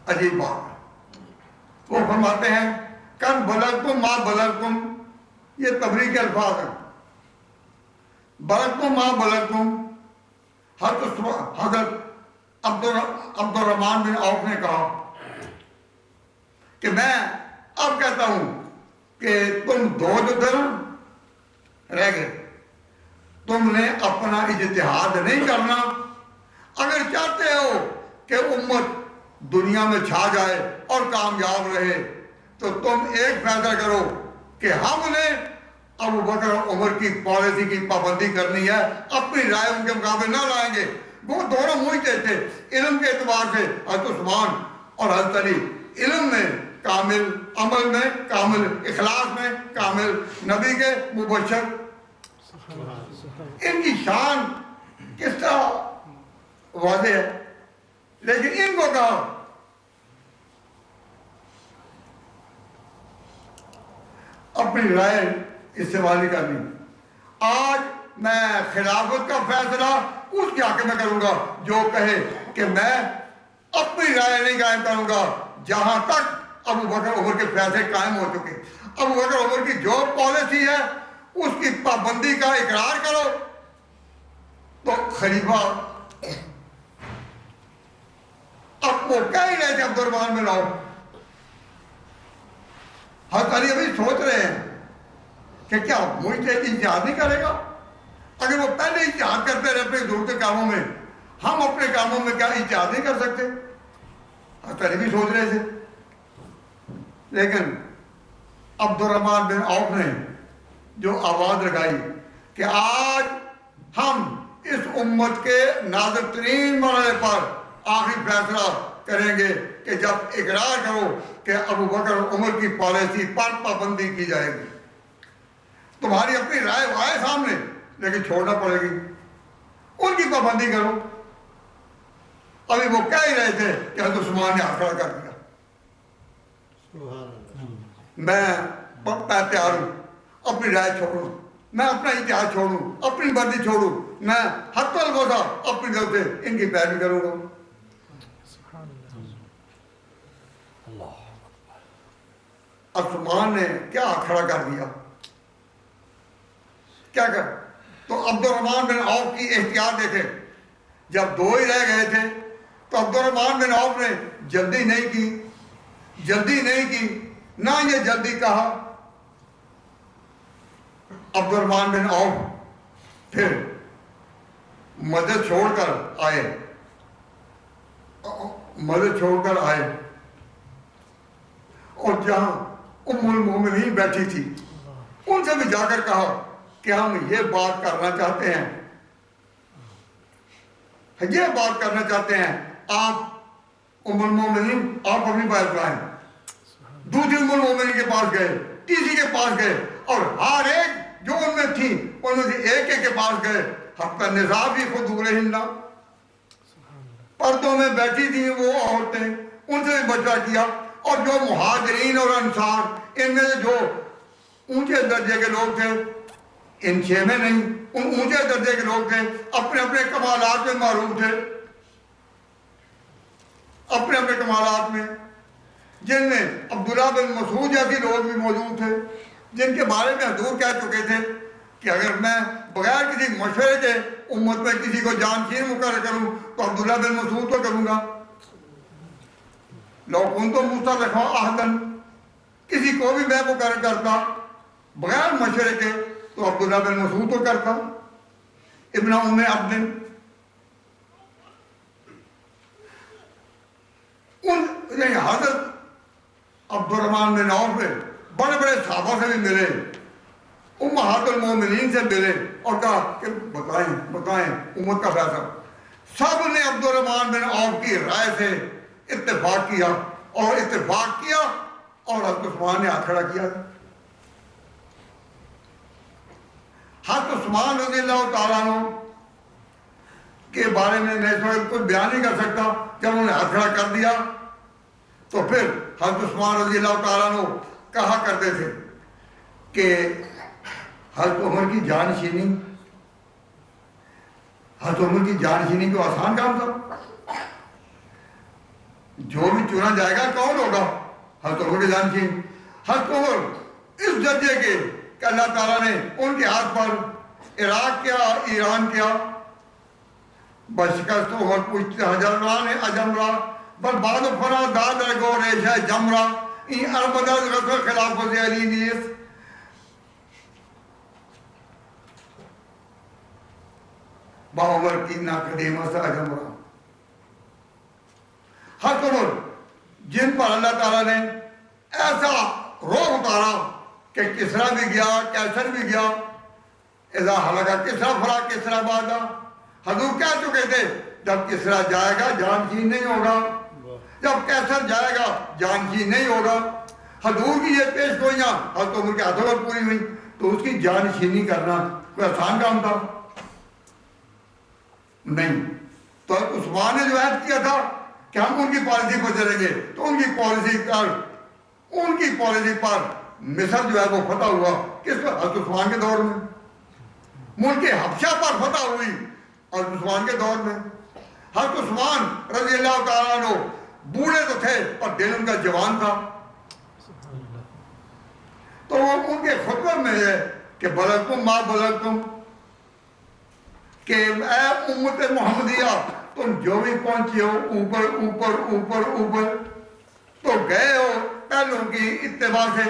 عجیب بات، وہ فرماتے ہیں کن بلغتم ما بلغتم، یہ تبریک کے الفاظ ہیں، بلغتم ما بلغتم۔ حضرت عبد الرحمن بن عوف نے کہا کہ میں اب کہتا ہوں کہ تم دو جو تھے نا رہ گئے، تم نے اپنا اجتہاد نہیں کرنا۔ اگر چاہتے ہو کہ امت دنیا میں چھا جائے اور کامیاب رہے تو تم ایک فیصلہ کرو کہ ہم نے ابو بکر اور عمر کی پالیسی کی پابندی کرنی ہے، اپنی رائے ان کے مقابلے نہ لائیں گے۔ وہ دونوں مجھتے تھے علم کے اعتبار سے، حضرت عثمان اور حضرت علی، علم میں کامل، عمل میں کامل، اخلاص میں کامل، نبی کے مبشر۔ ان کی شان کس طرح واضح ہے، لیکن ان کو کہا اپنی رائے استعمال نہیں کرنی۔ آج میں خلافت کا فیصلہ اس کے حق میں کروں گا جو کہے کہ میں اپنی رائے نہیں قائم کروں گا جہاں تک ابو بکر عمر کے فیصلے قائم ہو چکے۔ ابو بکر عمر کی جو پالیسی ہے اس کی پابندی کا اقرار کرو تو خلیفہ۔ اب وہ کہہ ہی رہے تھے عبد الرحمن بن عوف، حضرت علی ابھی سوچ رہے ہیں کہ کیا مجھ سے اجتہاد نہیں کرے گا؟ اگر وہ پہلے اجتہاد کرتے رہتے ضرورت کے کاموں میں، ہم اپنے کاموں میں کیا اجتہاد نہیں کر سکتے؟ حضرت بھی سوچ رہے تھے، لیکن عبد الرحمن بن عوف نے جو آواز لگائی کہ آج ہم اس امت کے نازک ترین مرحلے پر آخری فیصلہ کریں گے کہ جب اقرار کرو کہ ابو بکر عمر کی پالیسی پر پابندی کی جائے گی، تمہاری اپنی رائے آئے سامنے لیکن چھوڑنا پڑے گی، ان کی پابندی کرو۔ ابھی وہ کہہ ہی رہے تھے کہ حضرت عثمان نے ہاتھ کھڑا کر دیا، میں تیار ہوں اپنی رائے چھوڑوں، میں اپنا اتحاد چھوڑوں، اپنی مرضی چھوڑوں، میں حتی الوضع اپنی طرف سے ان کی پیروی کروں گا۔ عثمان نے کیا کھڑا کر دیا، کیا کر؟ تو عبد الرحمن بن عوف کی احتیاط دیکھے، جب دو ہی رہ گئے تھے تو عبد الرحمن بن عوف نے جلدی نہیں کی، نہ یہ جلدی کہا۔ عبد الرحمن بن عوف پھر مدد چھوڑ کر آئے اور جہاں ام المومنین بیٹھی تھی ان سے بھی جا کر کہا کہ ہم یہ بات کرنا چاہتے ہیں، آپ ام المومنین آپ اپنی بات لائیں۔ دوسری ام المومنین کے پاس گئے، تیسری کے پاس گئے، اور ہر ایک جو ان میں تھی ان میں سے ایک کے پاس گئے، حتی نساء بھی خدورہن، پردوں میں بیٹھی تھی وہ عورتیں، ان سے بھی مشورہ کیا۔ اور جو مہاجرین اور انصار، ان میں سے جو اونچے درجے کے لوگ تھے، ان چھ میں نہیں، ان اونچے درجے کے لوگ تھے، اپنے اپنے کمالات میں معروف تھے، اپنے اپنے کمالات میں، جن میں عبداللہ بن مسعود جیسے لوگ بھی موجود تھے، جن کے بارے میں حضور کہہ چکے تھے کہ اگر میں بغیر کسی مشورے کے امت میں کسی کو جانشین مقرر کروں تو عبداللہ بن مسعود تو کروں گا۔ لو کنت مستخلفا احدا، کسی کو بھی میں مقرر کرتا بغیر مشورے کے تو عبداللہ بن مسعود تو کرتا، ابن ام عبد۔ ان حضرت عبد الرحمن بن عوف میں بڑے بڑے صحابہ سے بھی ملے، امہات المومنین سے ملے اور کہا کہ بتائیں امت کا فیصلہ۔ سب نے عبد الرحمن بن عوف کی رائے سے اتفاق کیا اور حضرت عثمان نے ہاتھ کھڑا کیا۔ حضرت عثمان رضی اللہ تعالیٰ عنہ کے بارے میں اس وقت کوئی بیان نہیں کر سکتا، جب انہوں نے ہاتھ کھڑا کر دیا تو پھر حضرت عثمان رضی اللہ تعالیٰ عنہ کہا کرتے تھے کہ حضرت عمر کی جانشینی کو آسان کام تھا، جو بھی چنا جائے گا کون ہوگا؟ حضرت عمر کی جانشین۔ حضرت عمر اس درجے کے کہ اللہ تعالیٰ نے ان کے ہاتھ پر عراق کیا، ایران کیا۔ بشکست عمر پوچھتے حجران اجمرا بل بعد فنا دادر گو ریشہ جمرا این ارمدر رسول خلاف علی نیس۔ با عمر کی ناقدیمہ سے اجمرا۔ حضرت عمر جن پر اللہ تعالیٰ نے ایسا روح اتارا کہ کسرا بھی گیا، کیسر بھی گیا، اذا حلقہ کسرا فرا کسرا بادا۔ حضور کہہ چکے تھے جب کسرا جائے گا جانشین نہیں ہوگا، جب کیسر جائے گا جانشین نہیں ہوگا۔ حضور کی یہ پیش گوئیاں حضرت عمر کے ہاتھوں پر پوری ہوئی، تو اس کی جانشینی کرنا کوئی آسان کام تھا؟ نہیں۔ تو عثمان نے جو عہد کیا تھا کہ ہم ان کی پالیسی پر چلیں گے، تو ان کی پالیسی پر مصر جو ہے وہ فتح ہوا۔ کس پر؟ حضرت عثمان کے دور میں۔ ملک حبشہ پر فتح ہوئی حضرت عثمان کے دور میں۔ حضرت عثمان رضی اللہ تعالیٰ عنہ بوڑھے تو تھے پر دل ان کا جوان تھا، تو وہ ان کے خطبہ میں ہے کہ بلغتم ما بلغتم، کہ اے امت محمدیہ تم جو بھی پہنچے ہو اوپر اوپر اوپر اوپر، تو گئے ہو پہلوں کی اتباع سے۔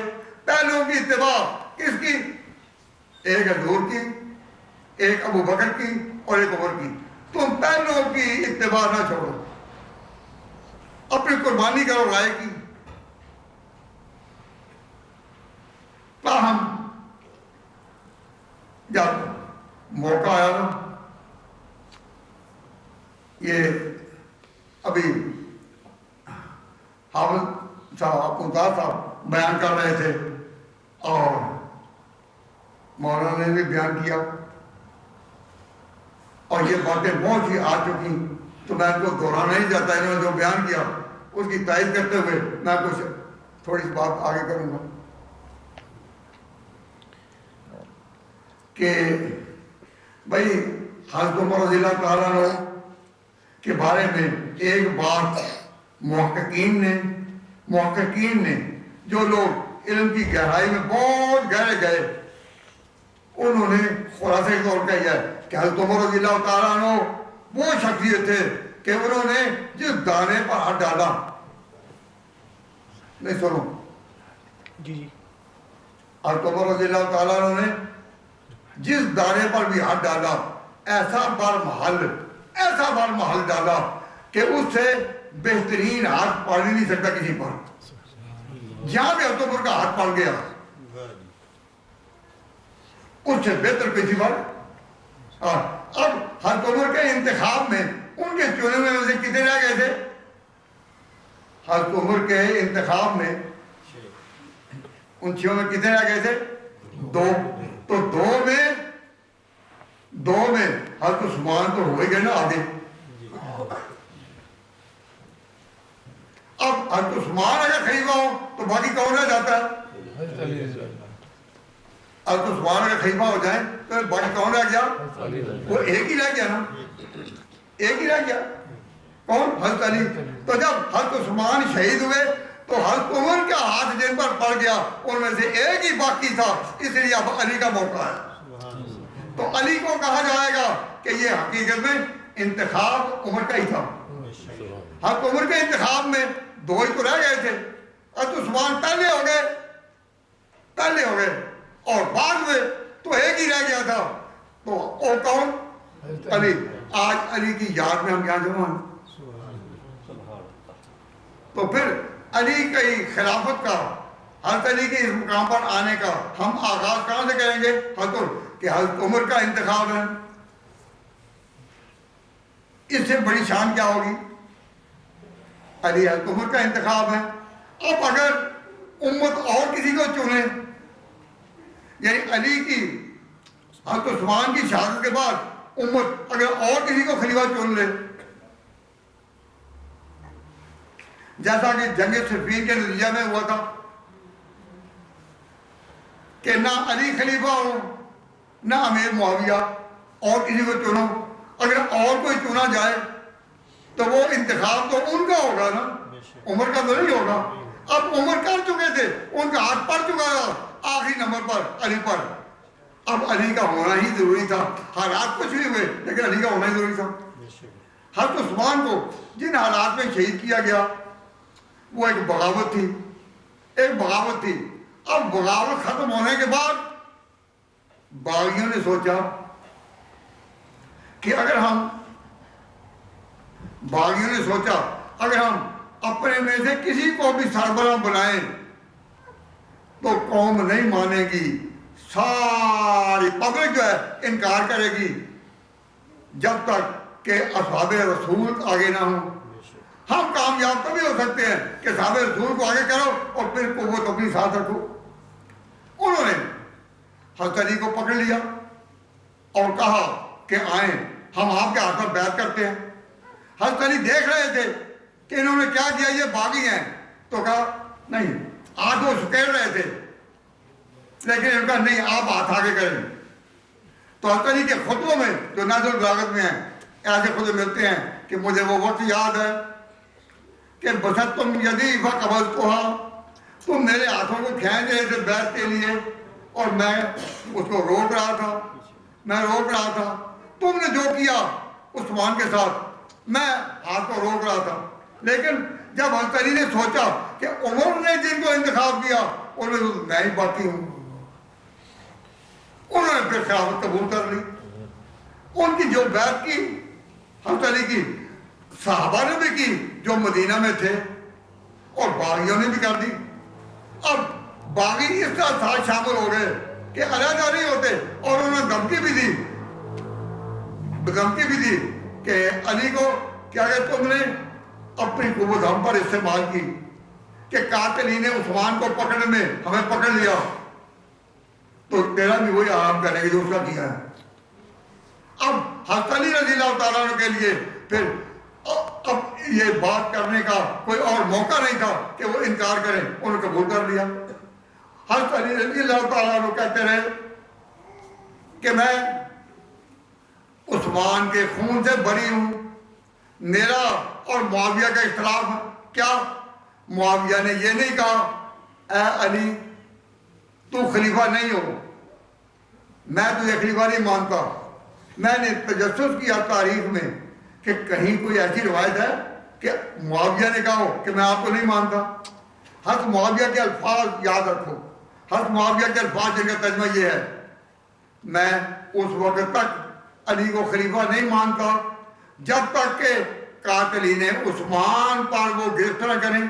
پہلوں کی اتباع کس کی؟ ایک حضور کی، ایک ابو بکر کی اور ایک عمر کی۔ تم پہلوں کی اتباع نہ چھوڑو، اپنی قربانی کرو رائے کی. تاہم جب موقع آیا نا، یہ ابھی حافظ صاحب ممتاز صاحب بیان کر رہے تھے اور مولانا نے بھی بیان کیا، اور یہ باتیں بہت ہی آ چکی، تو میں ان کو دہرانا نہیں چاہتا. انہوں نے جو بیان کیا اس کی تائید کرتے ہوئے میں کچھ تھوڑی سی بات آگے کروں گا کہ بھائی حضرت عمر رضی اللہ تعالیٰ عنہ کے بارے میں ایک بات محققین نے جو لوگ علم کی گہرائی میں بہت گہرے گئے، انہوں نے خلاصے کے طور کہا ہے کہ حضرت عمر رضی اللہ تعالیٰ عنہ وہ شخصیت تھے کہ انہوں نے جس دانے پر ہاتھ ڈالا، نہیں سنو جی حضرت عمر رضی اللہ تعالیٰ عنہ نے جس دانے پر بھی ہاتھ ڈالا ایسا بار محل ڈالا کہ اس سے بہترین ہاتھ پڑ ہی نہیں سکتا کسی پر. جہاں بھی حضرت عمر کا ہاتھ پڑ گیا اس سے بہتر کسی پر. اب حضرت عمر کے انتخاب میں ان کے چنے میں سے کتنے رہ گئے تھے؟ حضرت عمر کے انتخاب میں ان چھوں میں کتنے رہ گئے تھے؟ 2. تو 2 میں حضرت عثمان تو ہو ہی گئے نا آگے. اب حضرت عثمان اگر خلیفہ ہو تو باقی کون رہ جاتا ہے؟ حضرت عثمان اگر خلیفہ ہو جائیں تو باقی کون رہ گیا؟ وہ ایک ہی رہ گیا نا، ایک ہی رہ گیا. کون؟ حضرت علی. تو جب حضرت عثمان شہید ہوئے تو حضرت عمر کا ہاتھ جن پر پڑ گیا ان میں سے ایک ہی باقی تھا، اس لیے اب علی کا موقع ہے. تو علی کو کہا جائے گا کہ یہ حقیقت میں انتخاب عمر کا ہی تھا. حضرت عمر کے انتخاب میں 2 ہی تو رہ گئے تھے. حضرت عثمان پہلے ہو گئے اور بعد میں تو ایک ہی رہ گیا تھا. تو وہ کون؟ علی. آج علی کی یاد میں ہم یہاں جمع ہیں. تو پھر علی کی خلافت کا، حضرت علی کے اس مقام پر آنے کا ہم آغاز کہاں سے کریں گے؟ کہ حضرت عمر کا انتخاب ہے. اس سے بڑی شان کیا ہوگی؟ علی حضرت عمر کا انتخاب ہے. اب اگر امت اور کسی کو چنے، یعنی علی کی حضرت عثمان کی شہادت کے بعد امت اگر اور کسی کو خلیفہ چن لے، جیسا کہ جنگ صفین کے نتیجہ میں ہوا تھا کہ نہ علی خلیفہ ہو نہ امیر معاویہ، اور کسی کو چنو. اگر اور کوئی چنا جائے تو وہ انتخاب تو ان کا ہوگا نا، عمر کا تو نہیں ہوگا. اب عمر کر چکے تھے، ان کا ہاتھ پڑ چکا تھا آخری نمبر پر علی پر. اب علی کا ہونا ہی ضروری تھا. حالات کچھ بھی ہوئے لیکن علی کا ہونا ہی ضروری تھا. حضرت عثمان کو جن حالات میں شہید کیا گیا وہ ایک بغاوت تھی. اب بغاوت ختم ہونے کے بعد باغیوں نے سوچا کہ اگر ہم اپنے میں سے کسی کو بھی سربراہ بنائیں تو قوم نہیں مانے گی، ساری پبلک جو ہے انکار کرے گی جب تک کہ اصحاب رسول آگے نہ ہوں. ہم کامیاب تبھی ہو سکتے ہیں کہ صحابہ رسول کو آگے کرو اور پھر قوت اپنی ساتھ رکھو. انہوں نے حضرت علی کو پکڑ لیا اور کہا کہ آئیں ہم آپ کے ہاتھ پر بیعت کرتے ہیں. حضرت علی دیکھ رہے تھے کہ انہوں نے کیا کیا، یہ باغی ہیں، تو کہا نہیں. آج وہ سکیڑ رہے تھے لیکن ان کا نہیں، آپ ہاتھ آگے کریں. تو حضرت علی کے خطبوں میں جو نازل بلاغت میں ہیں ایسے خطبے ملتے ہیں کہ مجھے وہ وقت یاد ہے کہ بسط تم یدی فقبض تو تم میرے ہاتھوں کو کھینچ رہے تھے بیعت کے لیے اور میں اس کو روک رہا تھا. تم نے جو کیا عثمان کے ساتھ میں ہاتھ کو روک رہا تھا. لیکن جب حضرت علی نے سوچا کہ عمر نے جن کو انتخاب کیا ان میں تو میں ہی باقی ہوں، انہوں نے پھر خلافت قبول کر لی. ان کی جو بیعت کی حضرت علی کی صحابہ نے بھی کی جو مدینہ میں تھے، اور باغیوں نے بھی کر دی۔ اب باغی اس طرح ساتھ شامل ہو گئے کہ علیحدہ نہیں ہوتے، اور انہوں نے دھمکی بھی دی کہ علی کو کیا کہ تم نے اپنی قوت ہم پر استعمال کی کہ قاتلین عثمان کو پکڑنے میں ہمیں پکڑ لیا تو تیرا بھی وہی آرام کریں گے جو اس کا کیا ہے۔ اب حضرت علی رضی اللہ تعالیٰ عنہ کے لیے پھر اب یہ بات کرنے کا کوئی اور موقع نہیں تھا کہ وہ انکار کریں، انہوں نے قبول کر لیا۔ حضرت علی رضی اللہ تعالیٰ عنہ کہتے رہے کہ میں عثمان کے خون سے بری ہوں، میرا اور معاویہ کا اختلاف ہے۔ کیا؟ معاویہ نے یہ نہیں کہا اے علی تو خلیفہ نہیں ہو، میں تجھے خلیفہ نہیں مانتا۔ میں نے تجسس کیا تاریخ میں کہ کہیں کوئی ایسی روایت ہے کہ معاویہ نے کہا ہو کہ میں آپ کو نہیں مانتا۔ حضرت معاویہ کے الفاظ یاد رکھو، حضرت معاویہ کے الفاظ جن کا ترجمہ یہ ہے، میں اس وقت تک علی کو خلیفہ نہیں مانتا جب تک کہ قاتلین عثمان پر وہ گرفت نہ کریں،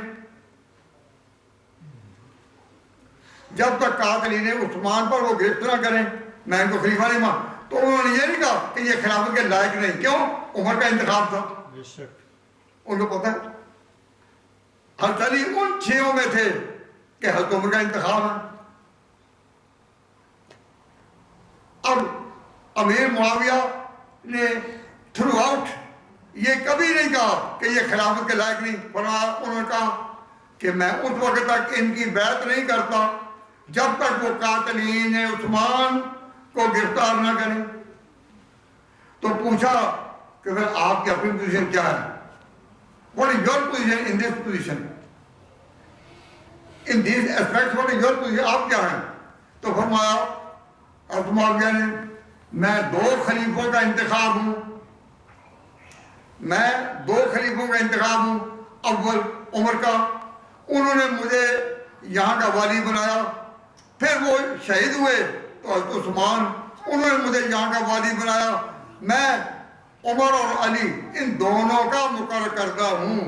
جب تک قاتلین عثمان پر وہ گرفت نہ کریں میں ان کو خلیفہ نہیں مانتا۔ تو انہوں نے یہ نہیں کہا کہ یہ خلافت کے لائق نہیں، کیوں؟ عمر کا انتخاب تھا، ان کو پتہ ہے حضرت علی ان چھیوں میں تھے کہ حضرت عمر کا انتخاب ہے۔ اب امیر معاویہ نے تھرو آؤٹ یہ کبھی نہیں کہا کہ یہ خلافت کے لائق نہیں، انہوں نے کہا کہ میں اس وقت تک ان کی بیعت نہیں کرتا جب تک وہ قاتلین عثمان کو گرفتار نہ کریں۔ تو پوچھا کہ پھر آپ کی اپنی پوزیشن کیا ہے؟ What is your position in this position? In these aspects, what is your position? آپ کیا ہیں؟ تو فرمایا حضرت معاویہ نے میں 2 خلیفوں کا انتخاب ہوں، میں 2 خلیفوں کا انتخاب ہوں۔ اول عمر کا، انہوں نے مجھے یہاں کا والی بنایا، پھر وہ شہید ہوئے تو حضرت عثمان انہوں نے مجھے یہاں کا والی بنایا، میں عمر اور علی ان دونوں کا مقرر کردہ ہوں،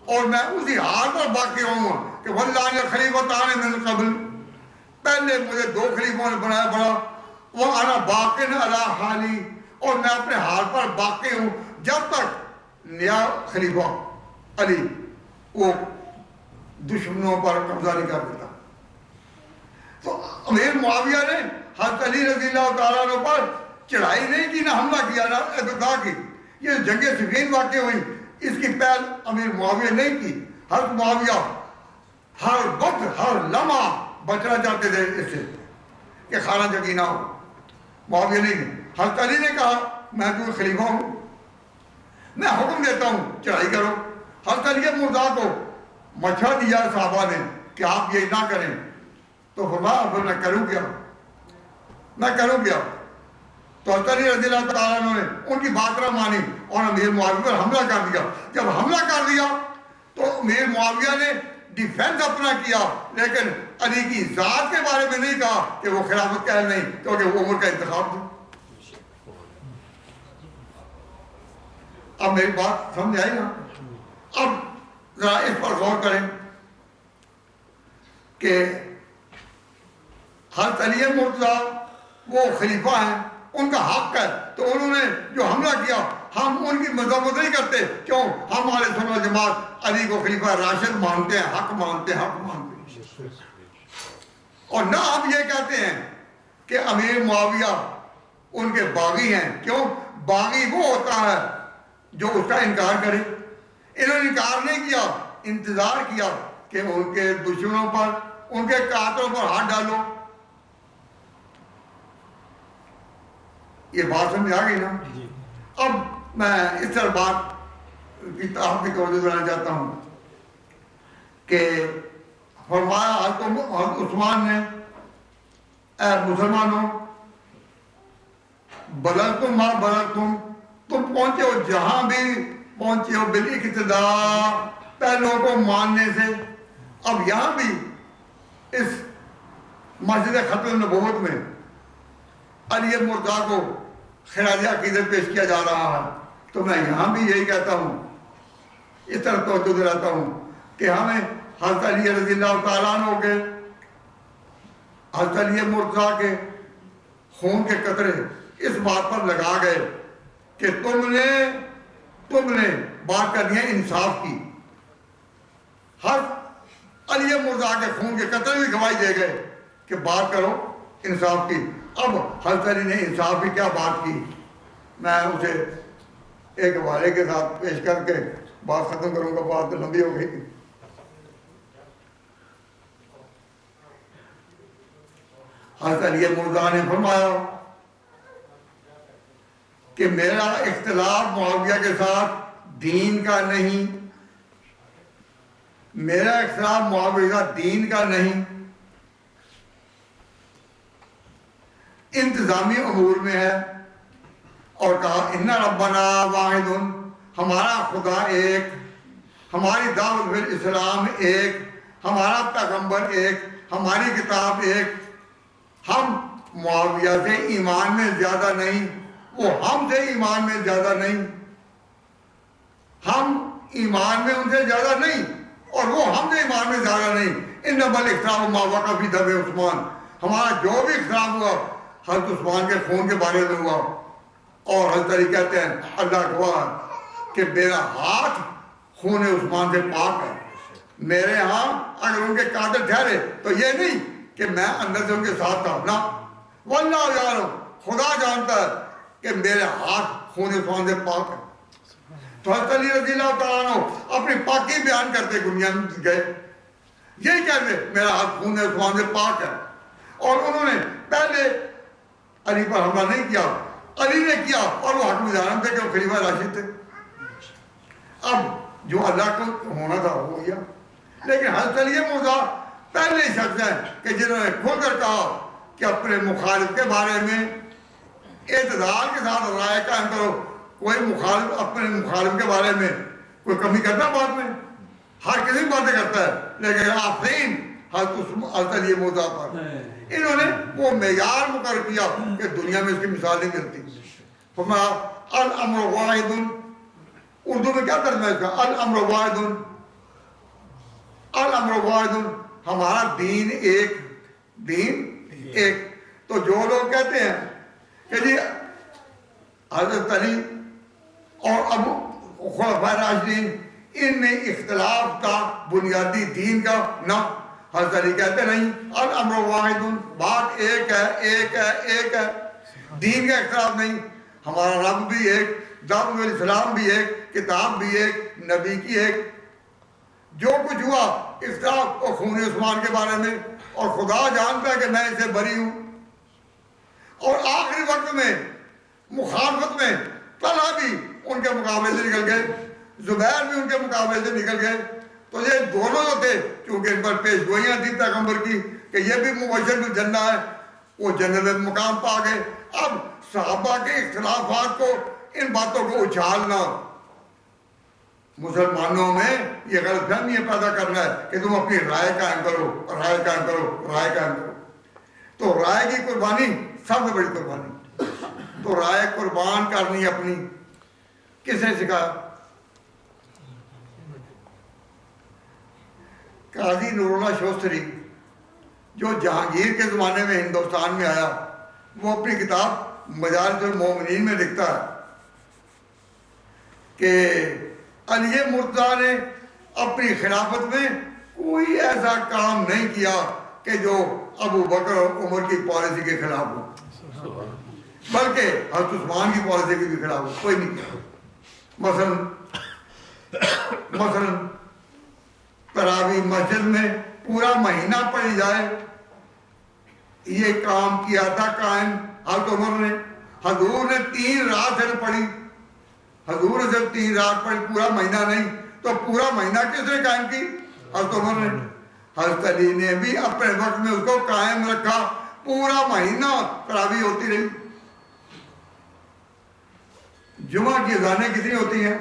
اور میں اسی حال پر باقی رہوں گا کہ واللہ خلیفتان من قبل، پہلے مجھے 2 خلیفوں نے بنایا بڑا، وہ انا باقٍ علی حالی، اور میں اپنے حال پر باقی ہوں جب تک نیا خلیفہ علی وہ دشمنوں پر قبضہ نہیں کر دیتا۔ تو امیر معاویہ نے حضرت علی رضی اللہ تعالیٰ عنہ پر چڑھائی نہیں کی، نہ حملہ کیا، نہ ابتدا کی۔ یہ جنگ صفین واقع ہوئی، اس کی پہل امیر معاویہ نہیں کی۔ حضرت معاویہ ہر وقت ہر لمحہ بچنا چاہتے تھے اس سے کہ خانہ جنگی نہ ہو۔ معاویہ نہیں، حضرت علی نے کہا میں تو خلیفہ ہوں، میں حکم دیتا ہوں چڑھائی کرو۔ حضرت علی مرضا کو مشورہ دیا صحابہ نے کہ آپ یہ نہ کریں، تو فرمایا پھر میں کروں کیا، میں کروں کیا؟ تو حضرت علی رضی اللہ تعالیٰ عنہ نے ان کی بات نہ مانی اور امیر معاویہ پر حملہ کر دیا۔ جب حملہ کر دیا تو امیر معاویہ نے ڈیفینس اپنا کیا، لیکن علی کی ذات کے بارے میں نہیں کہا کہ وہ خلافت کا اہل نہیں، کیونکہ وہ عمر کا انتخاب تھا۔ اب میری بات سمجھ آئی نا؟ اب ذرا اس پر غور کریں کہ حضرت علی مرتضیٰ وہ خلیفہ ہیں، ان کا حق ہے، تو انہوں نے جو حملہ کیا ہم ان کی مذمت نہیں کرتے، کیوں؟ ہم اہل سنت و جماعت علی کو خلیفہ راشد مانتے ہیں، حق مانتے ہیں، حق مانتے ہیں، اور نہ ہم یہ کہتے ہیں کہ امیر معاویہ ان کے باغی ہیں۔ کیوں؟ باغی وہ ہوتا ہے جو اس کا انکار کرے۔ انہوں نے انکار نہیں کیا، انتظار کیا کہ ان کے دشمنوں پر، ان کے قاتلوں پر ہاتھ ڈالو۔ یہ بات سمجھ آ گئی نا؟ اب میں اس طرح بات کی آپ کی توجہ دلانا چاہتا ہوں کہ فرمایا حضرت عثمان نے اے مسلمانوں بلغتم ما بلغتم، تم پہنچے ہو جہاں بھی پہنچے ہو بالاقتداء، پہلوں کو ماننے سے۔ اب یہاں بھی اس مسجد ختم نبوت میں علی مرتضیٰ کو خراج عقیدت پیش کیا جا رہا ہے تو میں یہاں بھی یہی کہتا ہوں، اس طرح توجہ دلاتا ہوں کہ ہمیں حضرت علی رضی اللہ تعالیٰ عنہ کے، حضرت علی مرتضیٰ کے خون کے قطرے اس بات پر لگا گئے کہ تم نے بات کرنی ہے انصاف کی. حضرت علی مرتضیٰ کے خون کے قطرے بھی گواہی دے گئے کہ بات کرو انصاف کی. اب حضرت علی نے انصاف کی کیا بات کی، میں اسے ایک حوالے کے ساتھ پیش کر کے بات ختم کروں گا، بات لمبی ہو گئی. حضرت علی مرتضیٰ نے فرمایا کہ میرا اختلاف معاویہ کے ساتھ دین کا نہیں، میرا اختلاف معاویہ کے ساتھ دین کا نہیں، انتظامی امور میں ہے. اور کہا ان ربنا واحد، ہمارا خدا ایک، ہماری دعوت بالاسلام ایک، ہمارا پیغمبر ایک، ہماری کتاب ایک. ہم معاویہ سے ایمان میں زیادہ نہیں، وہ ہم سے ایمان میں زیادہ نہیں، ہم ایمان میں ان سے زیادہ نہیں اور وہ ہم سے ایمان میں زیادہ نہیں. انما الاختلاف ما وقع فی دم عثمان، ہمارا جو بھی اختلاف ہوا حضرت عثمان کے خون کے بارے میں ہوا. اور حضرت علی کہتے ہیں اللہ گواہ کہ میرا ہاتھ خون عثمان سے پاک ہے. میرے ہاں اگر ان کے قاتل ٹھہرے تو یہ نہیں کہ میں اندر سے ان کے ساتھ تھا، نہ، واللہ یعلم، خدا جانتا ہے کہ میرے ہاتھ خون عثمان سے پاک ہے. تو حضرت علی رضی اللہ تعالیٰ عنہ اپنی پاکی بیان کرتے دنیا میں گئے، یہی کہتے میرا ہاتھ خون عثمان سے پاک ہے. اور انہوں نے پہلے علی پر حملہ نہیں کیا، علی نے کیا، اور وہ حق مظاہرہ تھے کہ وہ خلیفہ راشد تھے. اب جو اللہ کو ہونا تھا وہ ہو گیا. لیکن حضرت علی مرتضیٰ پہلے شخص ہیں کہ جنہوں نے کھل کر کہا کہ اپنے مخالف کے بارے میں اعتدال کے ساتھ رائے قائم کرو. کوئی مخالف اپنے مخالف کے بارے میں کوئی کمی کرتا بات میں، ہر کسی باتیں کرتا ہے، لیکن آفرین حضرت علی مرتضیٰ پر انہوں نے وہ معیار مقرر کیا کہ دنیا میں اس کی مثال نہیں ملتی. فرمایا الامر واحد، اردو میں کیا ترجمہ ہے اس کا؟ الامر واحد، الامر واحد، ہمارا دین ایک، دین ایک. تو جو لوگ کہتے ہیں کہ جی حضرت علی اور ابو خلفائے راشدین ان میں اختلاف تھا بنیادی دین کا، نہ، حضرت علی کہتے نہیں الامر واحد، بات ایک ہے، ایک ہے، ایک ہے، دین کا اختلاف نہیں. ہمارا رب بھی ایک، دعوت بالاسلام بھی ایک، کتاب بھی ایک، نبی کی ایک. جو کچھ ہوا اختلاف اور خون عثمان کے بارے میں، اور خدا جانتا ہے کہ میں اسے بری ہوں. اور آخری وقت میں مخالفت میں طلحہ بھی ان کے مقابلے سے نکل گئے، زبیر بھی ان کے مقابلے سے نکل گئے. تو یہ دونوں جو تھے چونکہ ان پر پیش گوئیاں تھی پیغمبر کی کہ یہ بھی مبشر بالجنہ ہے، وہ جنت میں مقام پا گئے. اب صحابہ کے اختلافات کو، ان باتوں کو اچھالنا، مسلمانوں میں یہ غلط فہمی پیدا کرنا ہے کہ تم اپنی رائے قائم کرو، رائے قائم کرو، رائے قائم کرو. تو رائے کی قربانی سب سے بڑی قربانی. تو رائے قربان کرنی اپنی کس نے سکھایا؟ قاضی نور اللہ شوستری جو جہانگیر کے زمانے میں ہندوستان میں آیا، وہ اپنی کتاب مجالس المومنین میں لکھتا ہے کہ علی مرتضیٰ نے اپنی خلافت میں کوئی ایسا کام نہیں کیا کہ جو ابو بکر اور عمر کی پالیسی کے خلاف ہو، بلکہ حضرت عثمان کی پالیسی کے بھی خلاف ہو، کوئی نہیں کیا. مثلا تراویح مسجد میں پورا مہینہ پڑھی جائے، یہ کام کیا تھا قائم حضرت عمر نے. حضور نے 3 رات سے پڑھی، حضور نے صرف 3 رات پڑھی، پورا مہینہ نہیں. تو پورا مہینہ کس نے قائم کی؟ حضرت عمر نے. حضرت علی نے بھی اپنے وقت میں اس کو قائم رکھا، پورا مہینہ تراویح ہوتی رہی. جمعہ کی اذانیں کتنی ہوتی ہیں؟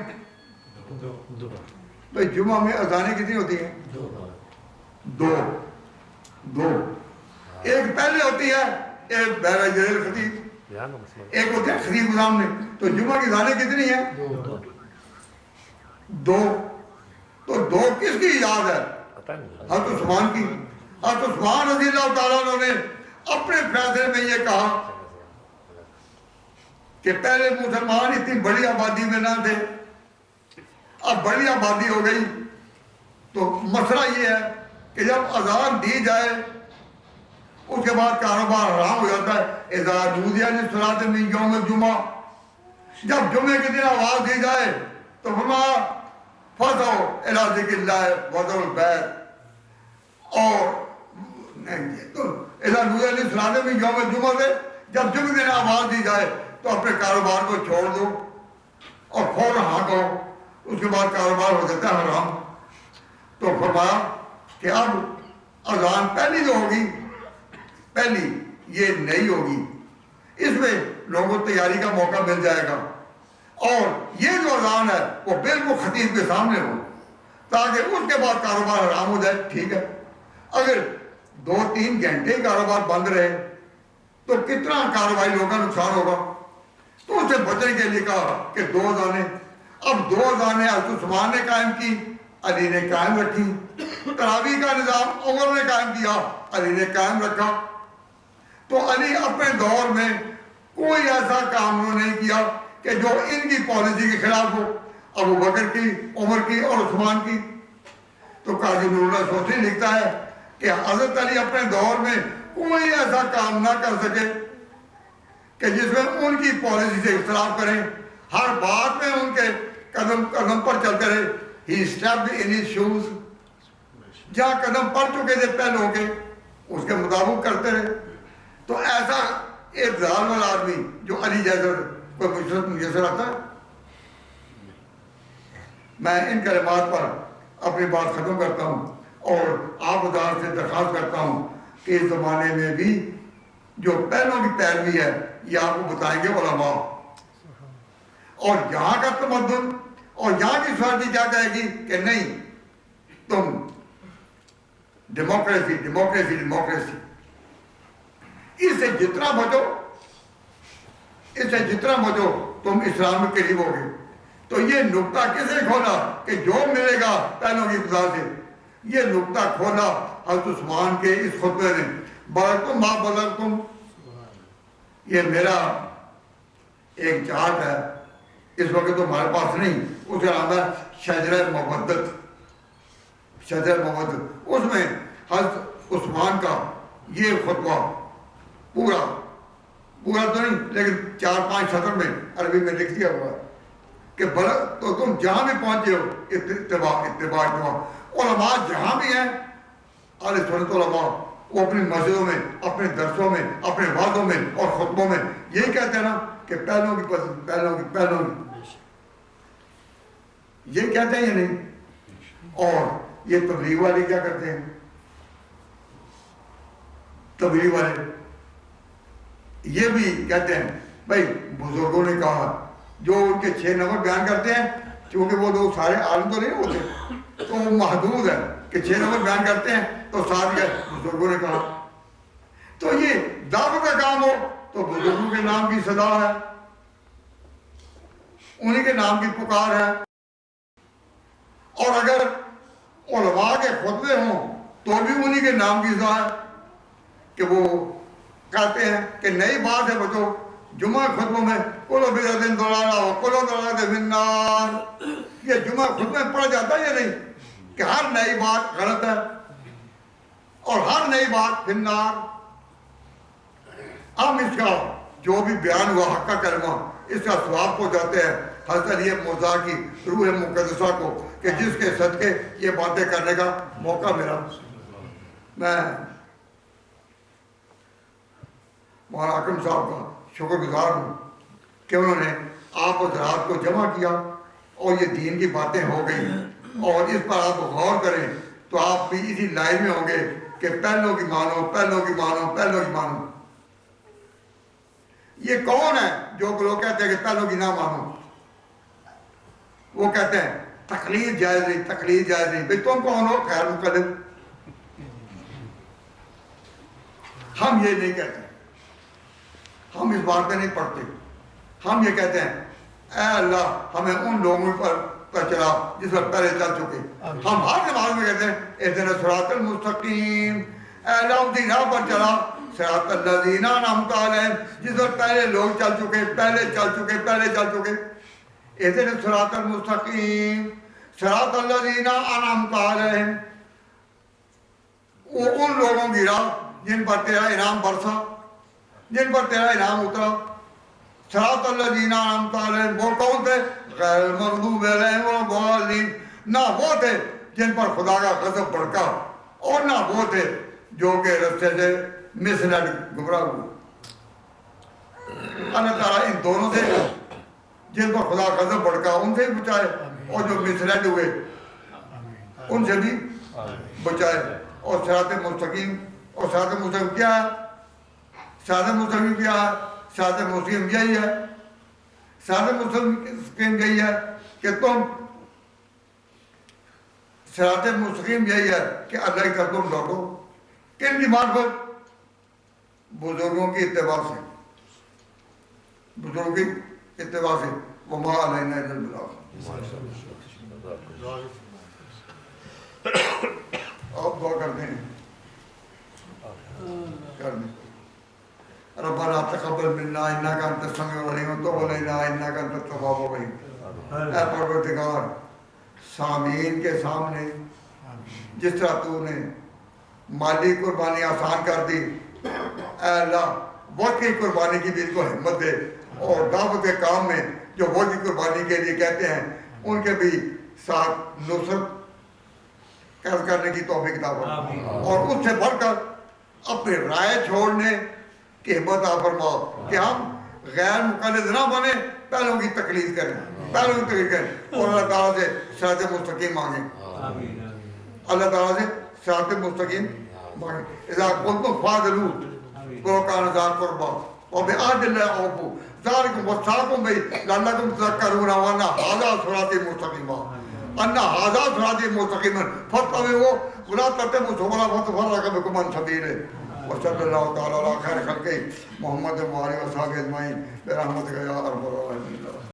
تو جمعہ میں اذانیں کتنی ہوتی ہیں؟ 2. ایک پہلے ہوتی ہے، ایک بہر جلیل خطیب. ایک ہوتے ہیں خطیب کے سامنے. تو جمعہ کی اذانیں کتنی ہیں؟ دو. تو دو کس کی ایجاد ہے؟ حضرت عثمان کی. حضرت عثمان رضی اللہ تعالیٰ عنہ نے اپنے فیصلے میں یہ کہا کہ پہلے مسلمان اتنی بڑی آبادی میں نہ تھے, اب بڑی آبادی ہو گئی. تو مسئلہ یہ ہے کہ جب اذان دی جائے اس کے بعد کاروبار حرام ہو جاتا ہے. اذا نودی للصلاۃ من یوم الجمعہ, جب جمعے کے دن آواز دی جائے تو فرمایا فَضَوْا إِلَىٰ ذِكْرِ اللَّهِ وَذَرُوا الْبَيْعَ. اور اذا نودی للصلاۃ من یوم الجمعہ سے جب جمعے کے دن آواز دی جائے تو اپنے کاروبار کو چھوڑ دو اور فوراً ہاں کہو, اس کے بعد کاروبار ہو جاتا ہے حرام. تو فرمایا کہ اب اذان پہلی جو ہوگی, پہلی یہ نہیں ہوگی, اس میں لوگوں کو تیاری کا موقع مل جائے گا. اور یہ جو اذان ہے وہ بالکل خطیب کے سامنے ہو تاکہ اس کے بعد کاروبار حرام ہو جائے. ٹھیک ہے, اگر 2-3 گھنٹے کاروبار بند رہے تو کتنا کاروباری لوگوں کا نقصان ہوگا. تو اسے بچنے کے لیے کہا کہ 2 اذانیں. اب 2 اذانیں حضرت عثمان نے قائم کی, علی نے قائم رکھی. تراویح کا نظام عمر نے قائم کیا, علی نے قائم رکھا. تو علی اپنے دور میں کوئی ایسا کام انہوں نے نہیں کیا کہ جو ان کی پالیسی کے خلاف ہو, ابو بکر کی, عمر کی اور عثمان کی. تو قاضی نور اللہ سوسی لکھتا ہے کہ حضرت علی اپنے دور میں کوئی ایسا کام نہ کر سکے کہ جس میں ان کی پالیسی سے اختلاف کریں. ہر بات میں ان کے قدم قدم پر چلتے رہے. He stepped in his shoes. جہاں قدم پڑ چکے تھے پہلوں کے اس کے مطابق کرتے رہے. تو ایسا ایک ظالم والا آدمی جو علی جیسا کوئی مشرف میسر آتا ہے. میں ان کلمات پر اپنی بات ختم کرتا ہوں اور آپ ادار سے درخواست کرتا ہوں کہ اس زمانے میں بھی جو پہلوں کی پیروی ہے یہ آپ کو بتائیں گے علماء. اور یہاں کا تمدن اور یہاں کی سوسائٹی کیا کہے گی کہ نہیں تم ڈیموکریسی ڈیموکریسی ڈیموکریسی. اس سے جتنا بچو, اس سے جتنا بچو تم اسلام کے قریب ہوگے. تو یہ نقطہ کس نے کھولا کہ جو ملے گا پہلوں کی ابتدا سے, یہ نقطہ کھولا حضرت عثمان کے اس خطبے نے. بلغتم ما بلغتم, یہ میرا ایک چارٹ ہے, اس وقت تو ہمارے پاس نہیں. اس کا نام ہے شجرہ مودت. شجرہ مودت, اس میں حضرت عثمان کا یہ خطبہ پورا تو نہیں لیکن 4-5 سطر میں عربی میں لکھ دیا ہوا کہ تو تم جہاں بھی پہنچے ہو اتباع اتباع اتباع. علماء جہاں بھی ہیں اہل سنت علماء وہ اپنی مسجدوں میں, اپنے درسوں میں, اپنے وعظوں میں اور خطبوں میں یہی کہتے ہیں نا کہ پہلوں کی پسند پہلوں کی یہ کہتے ہیں یا نہیں. اور یہ تبلیغ والے کیا کرتے ہیں, تبلیغ والے یہ بھی کہتے ہیں بھائی بزرگوں نے کہا, جو ان کے 6 نمبر بیان کرتے ہیں چونکہ وہ لوگ سارے عالم تو نہیں ہوتے تو وہ محدود ہے کہ 6 نمبر بیان کرتے ہیں تو ساتھ گئے بزرگوں نے کہا. تو یہ دعوت کا کام ہو تو بزرگوں کے نام کی صدا ہے, انہی کے نام کی پکار ہے. اور اگر علماء کے خطبے ہوں تو بھی انہی کے نام کی صدا ہے کہ وہ کہتے ہیں کہ نئی بات ہے بچو جمعہ خطبوں میں کلو بدعۃ ضلالہ وکل ضلالۃ فی النار. یہ جمعہ خطبے میں پڑھ جاتا ہے یا نہیں کہ ہر نئی بات غلط ہے اور ہر نئی بات فی النار. ہم اس کا جو بھی بیان ہوا حق کا کلمہ اس کا ثواب کو جاتے ہیں حضرت علی مرزا کی روح مقدسہ کو کہ جس کے صدقے یہ باتیں کرنے کا موقع ملا. میں مولانا اکرم صاحب کا شکر گزار ہوں کہ انہوں نے آپ حضرات کو جمع کیا اور یہ دین کی باتیں ہو گئی. اور اس پر آپ غور کریں تو آپ بھی اسی لائن میں ہوں گے کہ پہلوں کی مانو, پہلوں کی مانو, پہلوں کی مانو. یہ کون ہے جو لوگ کہتے ہیں کہ پہلوں کی نہ مانو؟ وہ کہتے ہیں تقلید جائز نہیں, تقلید جائز نہیں. بھئی تم کون ہو خیر مقدم؟ ہم یہ نہیں کہتے. ہم اس بات میں نہیں پڑھتے. ہم یہ کہتے ہیں اے اللہ ہمیں ان لوگوں پر چلا جس پر پہلے چل چکے. ہم ہر نماز میں کہتے ہیں اہدنا الصراط المستقیم، اے اللہ اسی راہ پر چلا صراط الذین انعمت علیہم، جس پر پہلے لوگ چل چکے، پہلے چل چکے. اہدنا الصراط المستقیم صراط الذین انعمت علیہم، ان لوگوں کی راہ جن پر تیرا انعام برسا، جن پر تیرا انعام اترا. صراط الذین انعمت علیہم وہ کون تھے؟ غیر المغضوب علیہم ولا الضالین، نہ وہ تھے جن پر خدا کا غضب بھڑکا اور نہ وہ تھے جو کہ رستے سے مس لیڈ گمراہ ہوئے. اللہ تعالیٰ ان دونوں سے جن پر خدا کا غضب بھڑکا ان سے بھی بچائے، اور جو مس لیڈ ہوئے ان سے بھی بچائے. اور صراط مستقیم، اور صراط مستقیم کیا ہے؟ صراط مستقیم کیا ہے؟ صراط مستقیم یہی ہے، صراط مستقیم یہی ہے کہ تم، صراط مستقیم یہی ہے کہ اللہ کی طرف تم لوٹو. کن کی بات پر؟ بزرگوں کی اتباع سے، بزرگوں کی اتباع سے. وما علینا الا البلاغ. آپ دعا کرتے ہیں، کر دیں. ربنا تقبل منا انك انت السميع العليم وتب علينا انك انت التواب الرحيم. اے پروردگار، سامعین کے سامنے جس طرح تو نے مالی قربانی آسان کر دی، اے اللہ وقت کی قربانی کی بھی ان کو ہمت دے، اور دعوت کے کام میں جو وقت کی قربانی کے لیے کہتے ہیں ان کے بھی ساتھ نصرت قرض کرنے کی توفیق عطا فرما، اور اس سے بڑھ کر اپنی رائے چھوڑنے کی ہمت عطا فرما کہ ہم غیر مقلد نہ بنے، پہلوں کی تقلید کریں، اور اللہ تعالیٰ سے صراط مستقیم مانگیں. اللہ تعالیٰ سے صراط مستقیم مانگیں. اذا قلتم فاعدلوا ولو كان ذا قربى وبعهد الله اوفوا ذلكم وصاكم به لعلكم تذكرون وان هذا صراطي مستقيما ان هذا صراطي مستقيما فاتبعوه ولا تتبعوا السبل فتفرق بكم عن سبيله. وصلی اللہ تعالیٰ علی خیر خلقہ محمد و آلہ و صحبہ اجمعین برحمتک یا ارحم الراحمین.